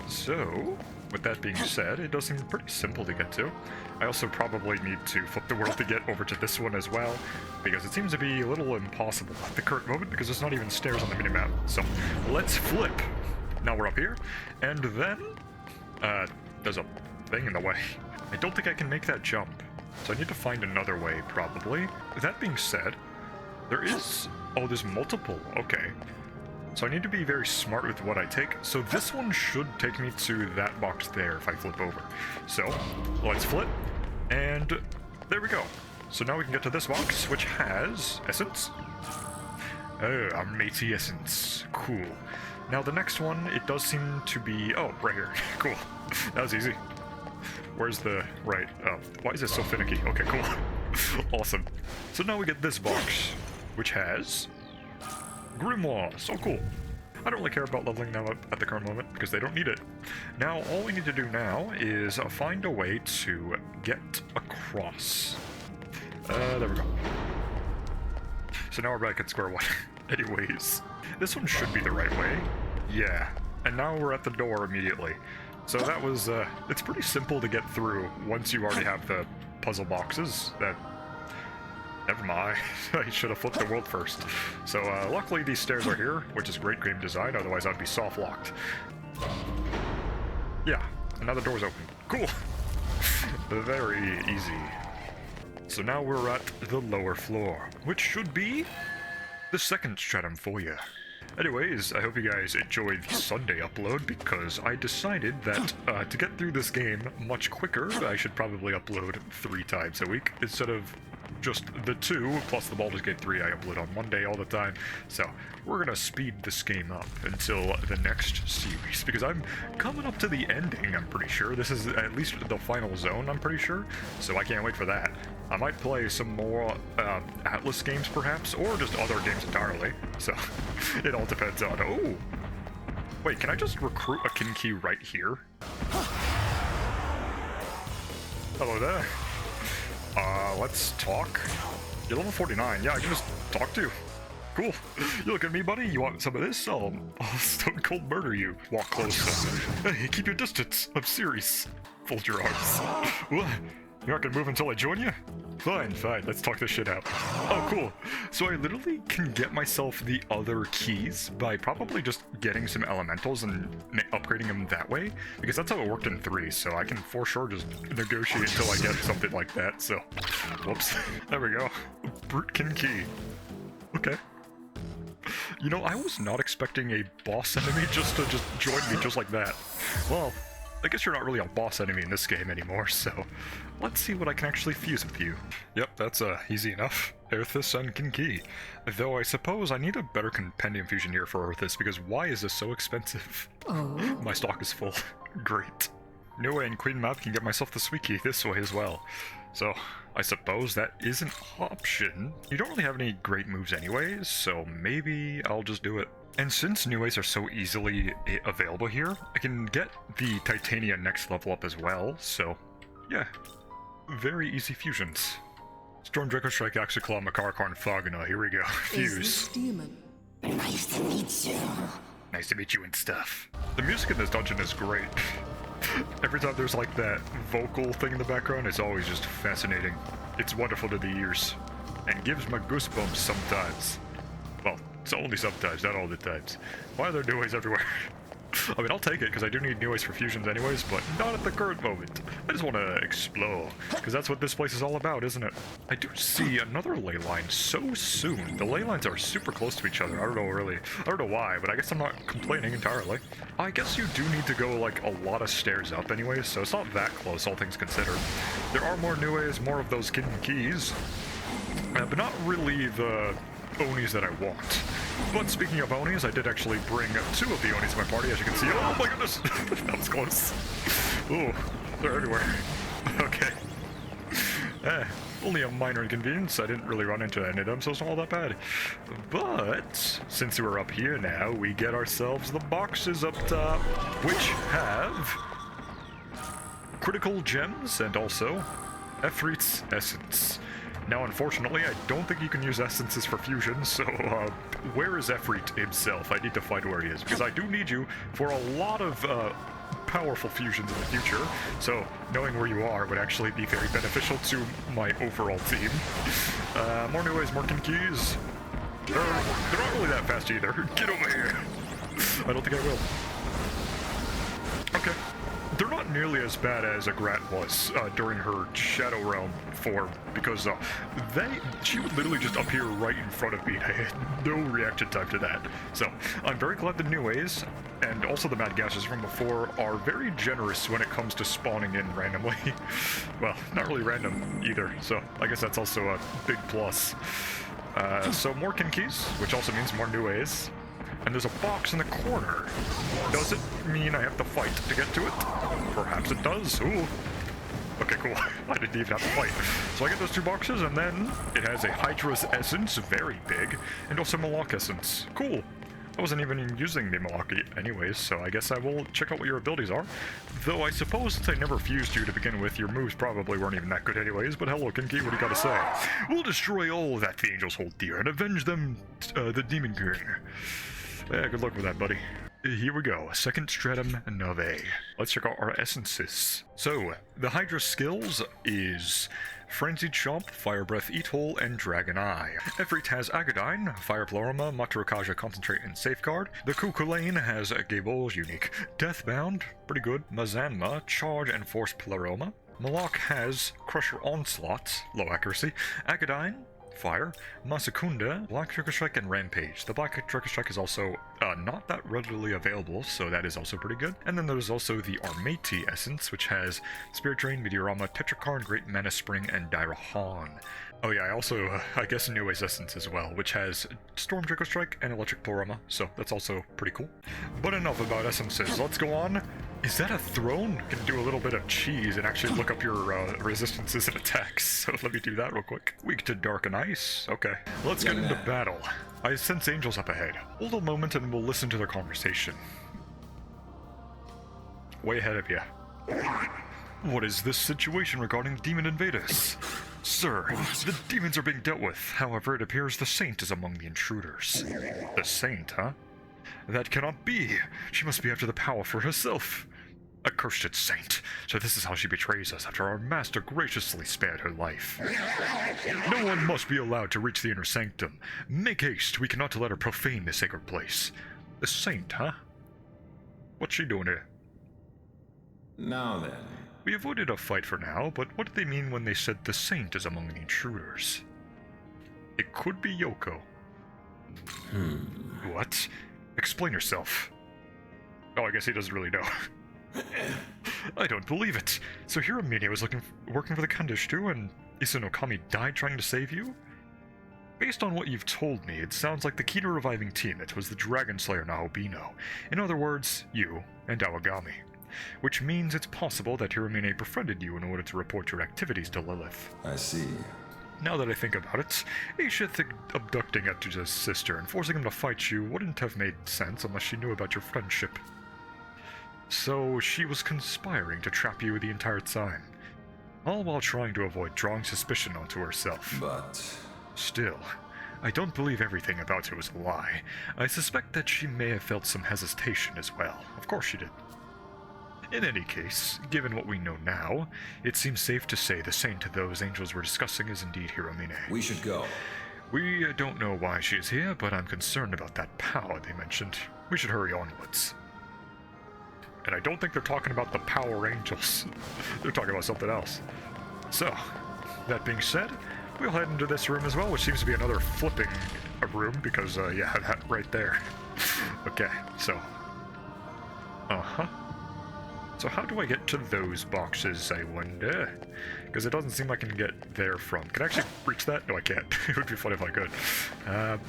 Speaker 1: So, with that being said, it does seem pretty simple to get to. I also probably need to flip the world to get over to this one as well, because it seems to be a little impossible at the current moment, because there's not even stairs on the minimap. So, let's flip. Now we're up here, and then, there's a thing in the way. I don't think I can make that jump, so I need to find another way, probably. With that being said, there is... oh, there's multiple. Okay. So I need to be very smart with what I take. So this one should take me to that box there if I flip over. So, let's flip. And there we go. So now we can get to this box, which has essence. Oh, a matey essence. Cool. Now the next one, it does seem to be... oh, right here. Cool. That was easy. Where's the... right. Oh, why is it so finicky? Okay, cool. Awesome. So now we get this box, which has grimoire. So cool. I don't really care about leveling them up at the current moment because they don't need it. Now, all we need to do now is find a way to get across. There we go. So now we're back at square one. Anyways, this one should be the right way. Yeah. And now we're at the door immediately. So that was, it's pretty simple to get through once you already have the puzzle boxes that... never mind. I should have flipped the world first. So, luckily these stairs are here, which is great game design, otherwise I'd be soft-locked. Yeah, and now the door's open. Cool! Very easy. So now we're at the lower floor, which should be the second stratum for you. Anyways, I hope you guys enjoyed the Sunday upload, because I decided that to get through this game much quicker, I should probably upload 3 times a week, instead of just the 2, plus the Baldur's Gate 3 I upload on one day all the time. So, we're gonna speed this game up until the next series, because I'm coming up to the ending, I'm pretty sure. This is at least the final zone, I'm pretty sure, so I can't wait for that. I might play some more Atlas games, perhaps, or just other games entirely, so it all depends on... oh! Wait, can I just recruit a Kinki right here? Hello there. Let's talk. You're level 49. Yeah, I can just talk to you. Cool. You look at me, buddy. You want some of this? I'll stone cold murder you. Walk closer. Hey, keep your distance. I'm serious. Fold your arms. What? You're not gonna move until I join you? Fine, fine. Let's talk this shit out. Oh, cool. So I literally can get myself the other keys by probably just getting some elementals and upgrading them that way, because that's how it worked in 3, so I can for sure just negotiate until I get something like that, so... whoops. There we go. Brutkin key. Okay. You know, I was not expecting a boss enemy just to join me just like that. Well, I guess you're not really a boss enemy in this game anymore, so let's see what I can actually fuse with you. Yep, that's easy enough. Earthis and Kinki. Though I suppose I need a better compendium fusion here for Earthis, because why is this so expensive?
Speaker 2: Oh.
Speaker 1: My stock is full. Great. No way in Queen Map can get myself the sweet key this way as well. So, I suppose that is an option. You don't really have any great moves anyways, so maybe I'll just do it. And since new ways are so easily available here, I can get the Titania next level up as well, so yeah. Very easy fusions. Storm Draco Strike, Axiclaw, Makarakarn, Fogna. Here we go.
Speaker 2: Is this
Speaker 1: Fuse.
Speaker 2: demon?
Speaker 5: Nice to meet you.
Speaker 1: Nice to meet you and stuff. The music in this dungeon is great. Every time there's like that vocal thing in the background, it's always just fascinating. It's wonderful to the ears. And gives me goosebumps sometimes. Well, it's only sometimes, not all the times. Why are there new ways everywhere? I mean, I'll take it, because I do need new ways for fusions anyways, but not at the current moment. I just want to explore, because that's what this place is all about, isn't it? I do see another ley line so soon. The ley lines are super close to each other. I don't know why, but I guess I'm not complaining entirely. I guess you do need to go, like, a lot of stairs up anyways, so it's not that close, all things considered. There are more new ways, more of those hidden keys, but not really the Onis that I want. But speaking of Onis, I did actually bring 2 of the Onis to my party, as you can see. Oh my goodness! That was close. Ooh, they're everywhere. Okay. Only a minor inconvenience. I didn't really run into any of them, so it's not all that bad. But, since we're up here now, we get ourselves the boxes up top, which have critical gems and also Efreet's Essence. Now, unfortunately, I don't think you can use essences for fusion, so where is Efreet himself? I need to find where he is, because I do need you for a lot of powerful fusions in the future, so knowing where you are would actually be very beneficial to my overall team. More new ways, more keys. They're not really that fast either. Get over here. I don't think I will. Okay. They're not nearly as bad as Agrat was during her Shadow Realm form, because she would literally just appear right in front of me. I had no reaction time to that. So, I'm very glad the new ways, and also the Mad Gases from before, are very generous when it comes to spawning in randomly. Well, not really random either, so I guess that's also a big plus. So more keys, which also means more new ways. And there's a box in the corner. Does it mean I have to fight to get to it? Perhaps it does. Ooh. Okay, cool. I didn't even have to fight. So I get those 2 boxes, and then it has a Hydra's Essence, very big, and also Malak Essence. Cool. I wasn't even using the Malaki anyways, so I guess I will check out what your abilities are. Though I suppose since I never fused you to begin with, your moves probably weren't even that good anyways, but hello, Kinky, what do you gotta say? We'll destroy all that the angels hold dear and avenge them, the Demon King. Yeah, good luck with that, buddy. Here we go, second stratum Nove. Let's check out our essences. So, the Hydra skills is Frenzied Chomp, Fire Breath Eat Hole, and Dragon Eye. Efreet has Agadine, Fire Pleroma, Matrokaja Concentrate and Safeguard. The Kukulane has Gable's Unique Deathbound, pretty good. Mazanma, Charge and Force Pleroma. Malak has Crusher Onslaught, low accuracy. Agadine, Fire, Masakunda, Black Draco Strike, and Rampage. The Black Draco Strike is also not that readily available, so that is also pretty good. And then there's also the Armati Essence, which has Spirit Drain, Meteorama, Tetrakarn, Great Mana Spring, and Dairahan. Oh yeah, I also, I guess, New Ways Essence as well, which has Storm Draco Strike and Electric Pleroma, so that's also pretty cool. But enough about essences, let's go on. Is that a throne? I can do a little bit of cheese and actually look up your resistances and attacks, so let me do that real quick. Weak to Dark and Ice, okay. Let's get into battle. I sense angels up ahead. Hold a moment and we'll listen to their conversation. Way ahead of you. What is this situation regarding demon invaders? Sir, the demons are being dealt with. However, it appears the Saint is among the intruders. The Saint, huh? That cannot be. She must be after the power for herself. Accursed Saint. So this is how she betrays us after our master graciously spared her life. No one must be allowed to reach the inner sanctum. Make haste. We cannot let her profane the sacred place. The Saint, huh? What's she doing here?
Speaker 3: Now then.
Speaker 1: We avoided a fight for now, but what did they mean when they said the Saint is among the intruders? It could be Yoko. What? Explain yourself. Oh, I guess he doesn't really know. I don't believe it. So Hiramine was working for the Kandish too, and Isunokami died trying to save you? Based on what you've told me, it sounds like the key to reviving Tiamat was the Dragon Slayer Naobino. In other words, you and Awagami. Which means it's possible that Hiramine befriended you in order to report your activities to Lilith.
Speaker 3: I see.
Speaker 1: Now that I think about it, Aishith abducting Etuja's sister and forcing him to fight you wouldn't have made sense unless she knew about your friendship. So she was conspiring to trap you the entire time. all while trying to avoid drawing suspicion onto herself.
Speaker 3: But
Speaker 1: Still, I don't believe everything about her was a lie. I suspect that she may have felt some hesitation as well. Of course she did. In any case, given what we know now, it seems safe to say the saint those angels were discussing is indeed Hiromine.
Speaker 3: we should go.
Speaker 1: We don't know why she is here, but I'm concerned about that power they mentioned. We should hurry onwards. And I don't think they're talking about the Power Angels. They're talking about something else. So, that being said, we'll head into this room as well, which seems to be another flipping room, because, yeah, that right there. Okay, so... Uh-huh. So how do I get to those boxes, I wonder? Because it doesn't seem like I can get there from. Can I actually reach that? No, I can't. It would be fun if I could.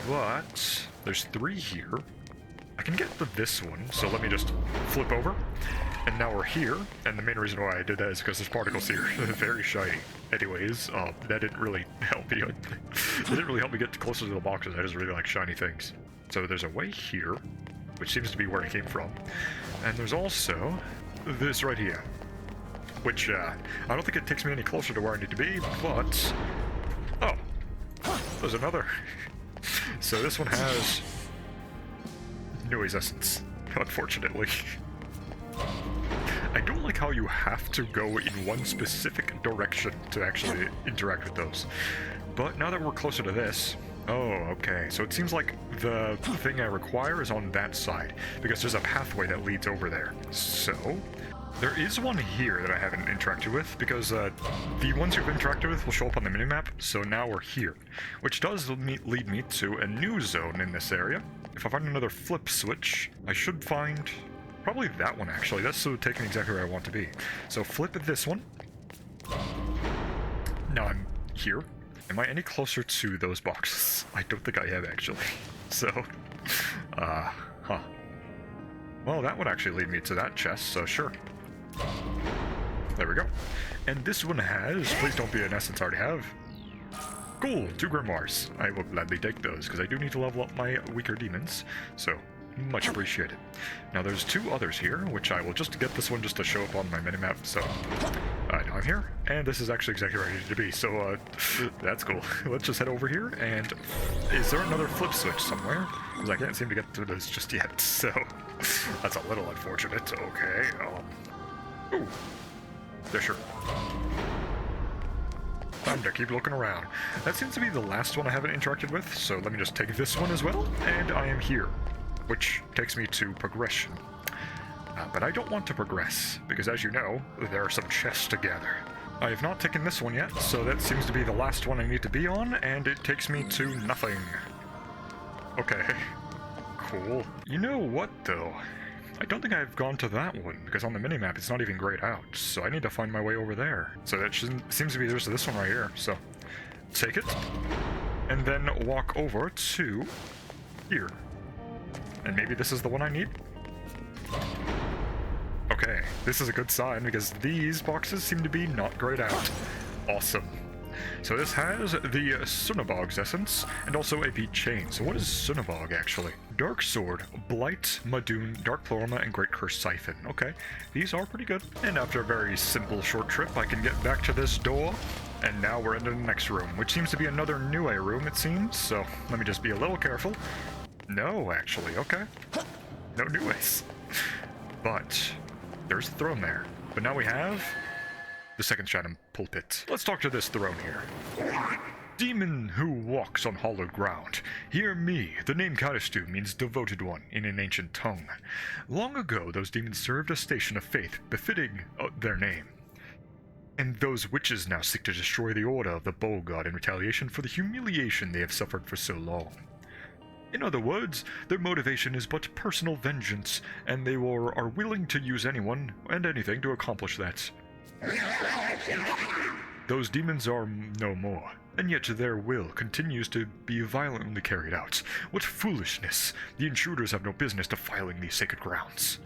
Speaker 1: But there's 3 here. I can get to this one, so let me just flip over. And now we're here, and the main reason why I did that is because there's particles here. Very shiny. Anyways, that didn't really help me. It didn't really help me get closer to the boxes. I just really like shiny things. So there's a way here, which seems to be where it came from. And there's also this right here, which, I don't think it takes me any closer to where I need to be, but... Oh! There's another. So this one has... noise essence, unfortunately. I don't like how you have to go in one specific direction to actually interact with those. But now that we're closer to this... Oh, okay. So it seems like the thing I require is on that side, because there's a pathway that leads over there. So, there is one here that I haven't interacted with, because the ones you've interacted with will show up on the minimap, so now we're here. Which does lead me to a new zone in this area. If I find another flip switch, I should find... probably that one, actually. That's so taking exactly where I want to be. So flip this one. Now I'm here. Am I any closer to those boxes? I don't think I am, actually. So, huh. Well, that would actually lead me to that chest, so sure. There we go. And this one has... Please don't be an essence I already have. Cool, 2 grimoires. I will gladly take those, because I do need to level up my weaker demons. So, much appreciated. Now there's 2 others here, which I will just get this one just to show up on my minimap, so... now I'm here, and this is actually exactly where I needed to be, so, that's cool. Let's just head over here, and... Is there another flip switch somewhere? Because I can't seem to get to this just yet, so... That's a little unfortunate. Okay, ooh. Yeah, sure. Time to keep looking around. That seems to be the last one I haven't interacted with, so let me just take this one as well, and I am here. Which takes me to progression. But I don't want to progress, because as you know, there are some chests to gather. I have not taken this one yet, so that seems to be the last one I need to be on, and it takes me to nothing. Okay. Cool. You know what, though? I don't think I've gone to that one, because on the minimap it's not even grayed out, so I need to find my way over there. So that seems to be there's this one right here, so take it, and then walk over to here. And maybe this is the one I need? Okay, this is a good sign, because these boxes seem to be not grayed out. Awesome. So this has the Sunnabog's essence, and also a beat chain. So what is Sunnabog, actually? Dark Sword, Blight, Madoon, Dark Plorma, and Great Curse Siphon. Okay, these are pretty good. And after a very simple short trip, I can get back to this door. And now we're into the next room, which seems to be another Niue room, it seems. So let me just be a little careful. No, actually, okay. No Niues. But there's the throne there. But now we have the second Shadow pulpit. Let's talk to this throne here. Demon who walks on hallowed ground. Hear me. The name Karistu means devoted one in an ancient tongue. Long ago, those demons served a station of faith befitting their name. And those witches now seek to destroy the order of the Bull God in retaliation for the humiliation they have suffered for so long. In other words, their motivation is but personal vengeance, and they are willing to use anyone and anything to accomplish that. Those demons are no more, and yet their will continues to be violently carried out. What foolishness! The intruders have no business defiling these sacred grounds.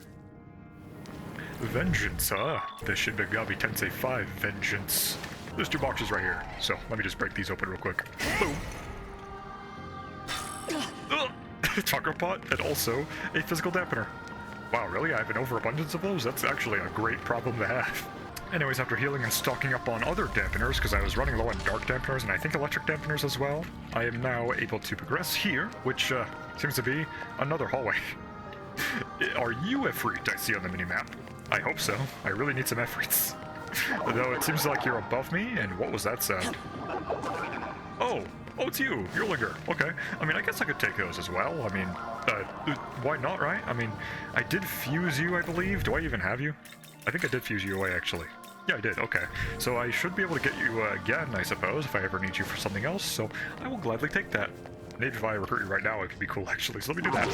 Speaker 1: Vengeance, the Shin Megami Tensei 5 vengeance. There's 2 boxes right here, so let me just break these open real quick. Boom! Chakra pot, and also a physical dampener. Wow, really? I have an overabundance of those? That's actually a great problem to have. Anyways, after healing and stocking up on other dampeners, because I was running low on dark dampeners and I think electric dampeners as well, I am now able to progress here, which seems to be another hallway. Are you Efreet I see on the minimap? I hope so. I really need some Efreets. Though it seems like you're above me, and what was that sound? Oh, it's you, Yurlinger. Okay, I mean, I guess I could take those as well. I mean, why not, right? I mean, I did fuse you, I believe. Do I even have you? I think I did fuse you away, actually. Yeah, I did, okay. So I should be able to get you again, I suppose, if I ever need you for something else, so I will gladly take that. Maybe if I recruit you right now, it could be cool, actually, so let me do that.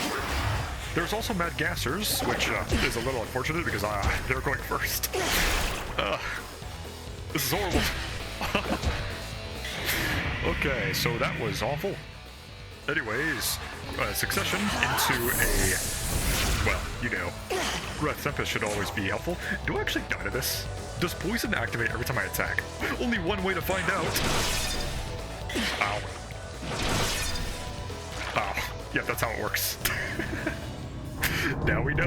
Speaker 1: There's also Mad Gassers, which is a little unfortunate because they're going first. This is horrible. Okay, so that was awful. Anyways, succession into a, well, you know, Breath Tempest should always be helpful. Do I actually die to this? Does poison activate every time I attack? Only one way to find out. Ow. Ow. Yeah, that's how it works. Now we know.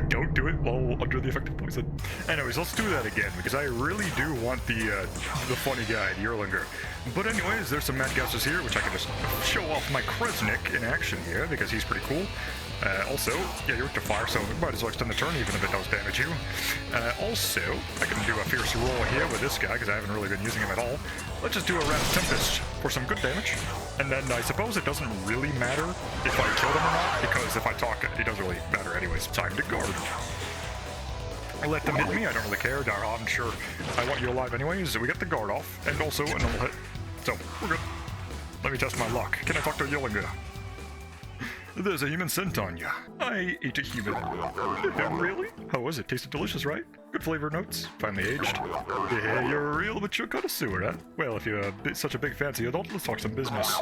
Speaker 1: Don't do it while under the effect of poison. Anyways, let's do that again, because I really do want the funny guy, the Erlinger. But anyways, there's some Mad Gassers here, which I can just show off my Kresnik in action here, because he's pretty cool. Also, yeah, you're to fire, so we might as well extend the turn even if it does damage you. Also, I can do a fierce roll here with this guy, because I haven't really been using him at all. Let's just do a Wrath Tempest for some good damage. And then I suppose it doesn't really matter if I kill them or not, because if I talk, it doesn't really matter anyways. Time to guard. I let them hit me, I don't really care. I'm sure I want you alive anyways. We get the guard off, and also a null hit. So, we're good. Let me test my luck. Can I talk to Yellinga? There's a human scent on ya. I ate a human. Really? How was it? Tasted delicious, right? Good flavor notes. Finely aged. Yeah, you're a real mature connoisseur, huh? Well, if you're such a big fancy adult, let's talk some business.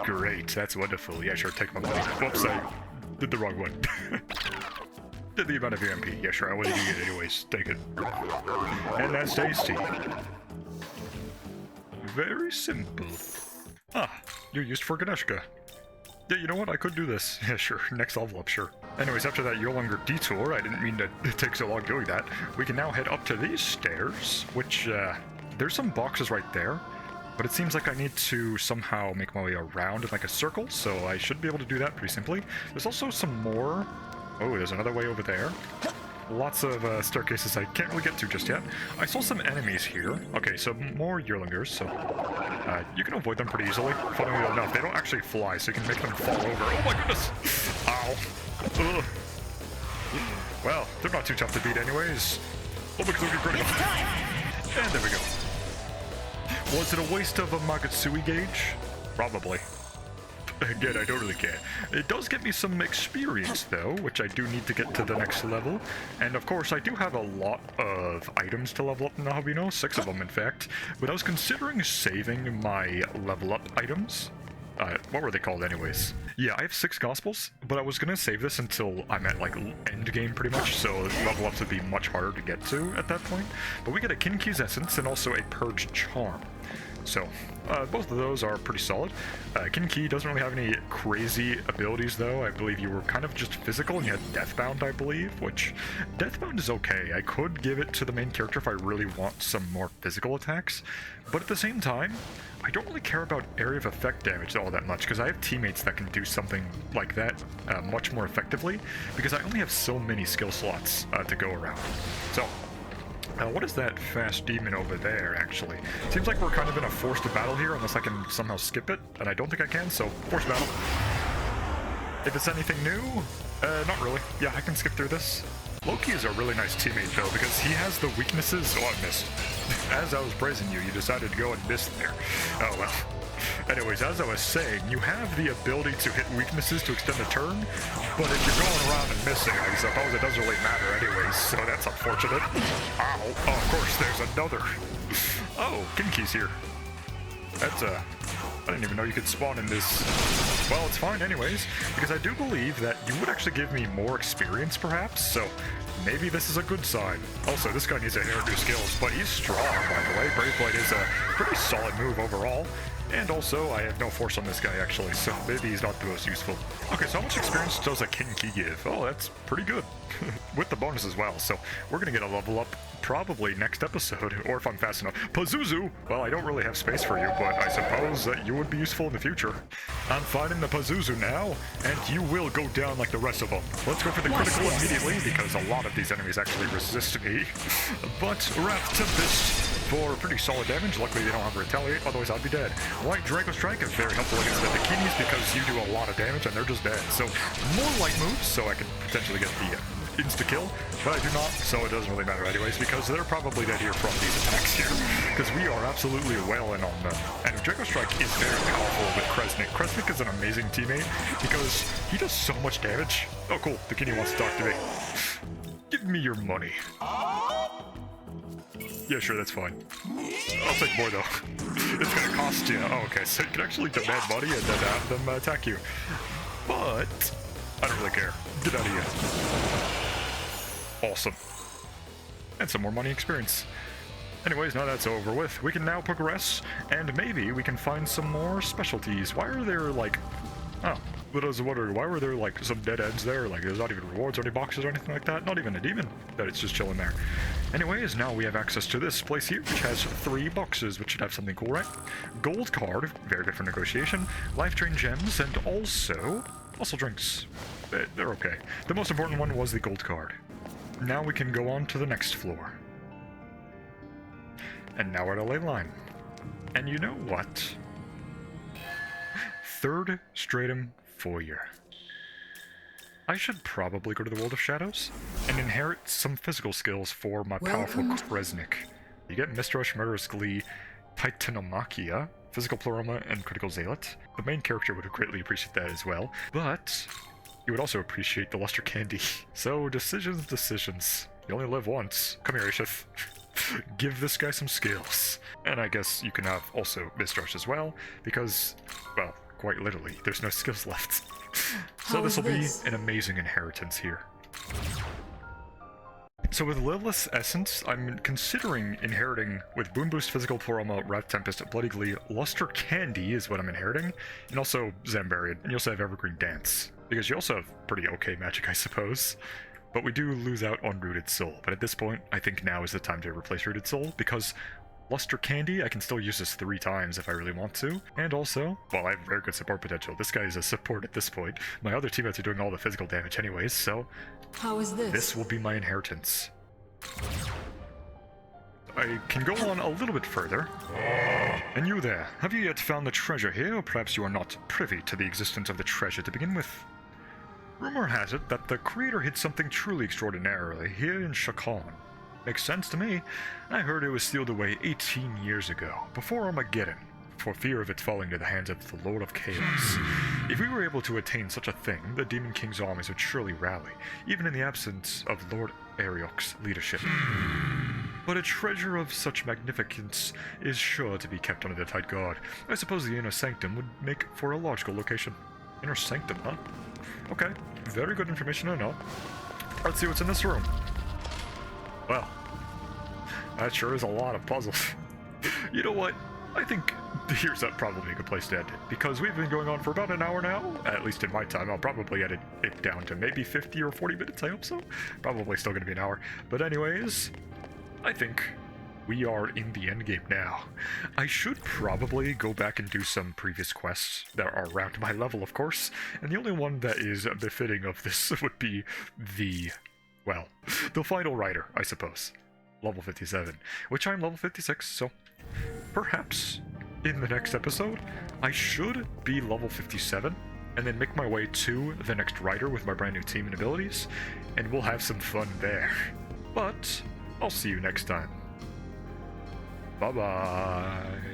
Speaker 1: Great, that's wonderful. Yeah, sure, take my money. Whoops, I did the wrong one. Did the amount of your MP. Yeah, sure, I wasn't eating it anyways. Take it. And that's tasty. Very simple. Ah, you're used for Ganeshka. Yeah, you know what? I could do this. Yeah, sure. Next level up, sure. Anyways, after that Yollinger detour, I didn't mean to take so long doing that. We can now head up to these stairs, which, there's some boxes right there. But it seems like I need to somehow make my way around in like a circle, so I should be able to do that pretty simply. There's also some more... Oh, there's another way over there. Lots of staircases I can't really get to just yet. I saw some enemies here. Okay, so more Yearlingers, so you can avoid them pretty easily. Funnily enough, they don't actually fly, so you can make them fall over. Oh my goodness! Ow! Ugh. Well, they're not too tough to beat anyways. Oh, because they'll be critical. And there we go. Was it a waste of a Magatsuki gauge? Probably. Again, I don't really care. It does get me some experience, though, which I do need to get to the next level. And of course, I do have a lot of items to level up in Nahabino, 6 of them in fact. But I was considering saving my level up items. What were they called anyways? Yeah, I have 6 Gospels, but I was gonna save this until I'm at, like, end game pretty much, so level ups would be much harder to get to at that point. But we get a Kinki's Essence and also a Purge Charm. So, both of those are pretty solid. Kinki doesn't really have any crazy abilities, though. I believe you were kind of just physical, and you had Deathbound, I believe, which... Deathbound is okay. I could give it to the main character if I really want some more physical attacks, but at the same time, I don't really care about area of effect damage all that much, because I have teammates that can do something like that much more effectively, because I only have so many skill slots to go around. So... what is that fast demon over there, actually? Seems like we're kind of in a forced battle here, unless I can somehow skip it, and I don't think I can, so forced battle. If it's anything new, not really. Yeah, I can skip through this. Loki is a really nice teammate, though, because he has the weaknesses... Oh, I missed. As I was praising you, you decided to go and miss there. Oh, well. Anyways, as I was saying, you have the ability to hit weaknesses to extend the turn, but if you're going around and missing, I suppose it doesn't really matter anyways, so that's unfortunate. Ow! Oh, of course, there's another. Oh, Kinki's here. That's, I didn't even know you could spawn in this. Well, it's fine anyways, because I do believe that you would actually give me more experience, perhaps, so maybe this is a good sign. Also, this guy needs to inherit new skills, but he's strong, by the way. Brave Blade is a pretty solid move overall. And also, I have no force on this guy, actually, so maybe he's not the most useful. Okay, so how much experience does a King Key give? Oh, that's pretty good. With the bonus as well, so we're gonna get a level up probably next episode, or if I'm fast enough. Pazuzu! Well, I don't really have space for you, but I suppose that you would be useful in the future. I'm finding the Pazuzu now, and you will go down like the rest of them. Let's go for the critical immediately, because a lot of these enemies actually resist me. But Wrath Tempest for pretty solid damage. Luckily, they don't have Retaliate, otherwise I'd be dead. White Draco Strike is very helpful against the bikinis because you do a lot of damage and they're just dead. So, more light moves, so I can potentially get the insta-kill, but I do not, so it doesn't really matter anyways, because they're probably dead here from these attacks here, because we are absolutely wailing on them. And Draco Strike is very powerful with Kresnik. Kresnik is an amazing teammate, because he does so much damage. Oh cool, Bikini wants to talk to me. Give me your money. Yeah, sure, that's fine. I'll take more, though. It's gonna cost you. Oh, okay, so you can actually demand money and then have them attack you. But I don't really care. Get out of here. Awesome. And some more money experience. Anyways, now that's over with, we can now progress, and maybe we can find some more specialties. Why are there, like... Oh, but I was wondering, why were there, like, some dead ends there? Like, there's not even rewards or any boxes or anything like that? Not even a demon, that it's just chilling there. Anyways, now we have access to this place here, which has 3 boxes, which should have something cool, right? Gold card, very good for negotiation, life drain gems, and also drinks. They're okay. The most important one was the gold card. Now we can go on to the next floor. And now we're at a ley line. And you know what? Third Stratum Foyer. I should probably go to the World of Shadows and inherit some physical skills for my powerful Kresnik. You get Mistrush, Murderous Glee, Titanomachia, Physical Pleroma, and Critical Zealot. The main character would greatly appreciate that as well, but you would also appreciate the Luster Candy. So, decisions. You only live once. Come here, Ishith. Give this guy some skills. And I guess you can have also Mistrush as well, because, well, quite literally, there's no skills left. So this will be an amazing inheritance here. So with Lilith's Essence, I'm considering inheriting with Boon Boost, Physical Pleroma, Wrath Tempest, Bloody Glee, Luster Candy is what I'm inheriting, and also Zambarian, and you also have Evergreen Dance, because you also have pretty okay magic, I suppose. But we do lose out on Rooted Soul, but at this point, I think now is the time to replace Rooted Soul, because Luster Candy, I can still use this 3 times if I really want to. And also, well, I have very good support potential. This guy is a support at this point. My other teammates are doing all the physical damage anyways, so...
Speaker 2: How is this?
Speaker 1: This will be my inheritance. I can go on a little bit further. And you there, have you yet found the treasure here, or perhaps you are not privy to the existence of the treasure to begin with? Rumor has it that the creator hid something truly extraordinary here in Shakan. Makes sense to me. I heard it was sealed away 18 years ago, before Armageddon, for fear of it falling to the hands of the Lord of Chaos. If we were able to attain such a thing, the Demon King's armies would surely rally, even in the absence of Lord Ariok's leadership. But a treasure of such magnificence is sure to be kept under the tight guard. I suppose the Inner Sanctum would make for a logical location. Inner Sanctum, huh? Okay, very good information to know. Let's see what's in this room. Well, that sure is a lot of puzzles. You know what? I think here's probably a good place to end it, because we've been going on for about an hour now, at least in my time. I'll probably edit it down to maybe 50 or 40 minutes, I hope so. Probably still going to be an hour. But anyways, I think we are in the endgame now. I should probably go back and do some previous quests that are around my level, of course, and the only one that is befitting of this would be the final rider, I suppose. Level 57, which I'm level 56, so perhaps in the next episode, I should be level 57, and then make my way to the next rider with my brand new team and abilities, and we'll have some fun there. But I'll see you next time. Bye-bye.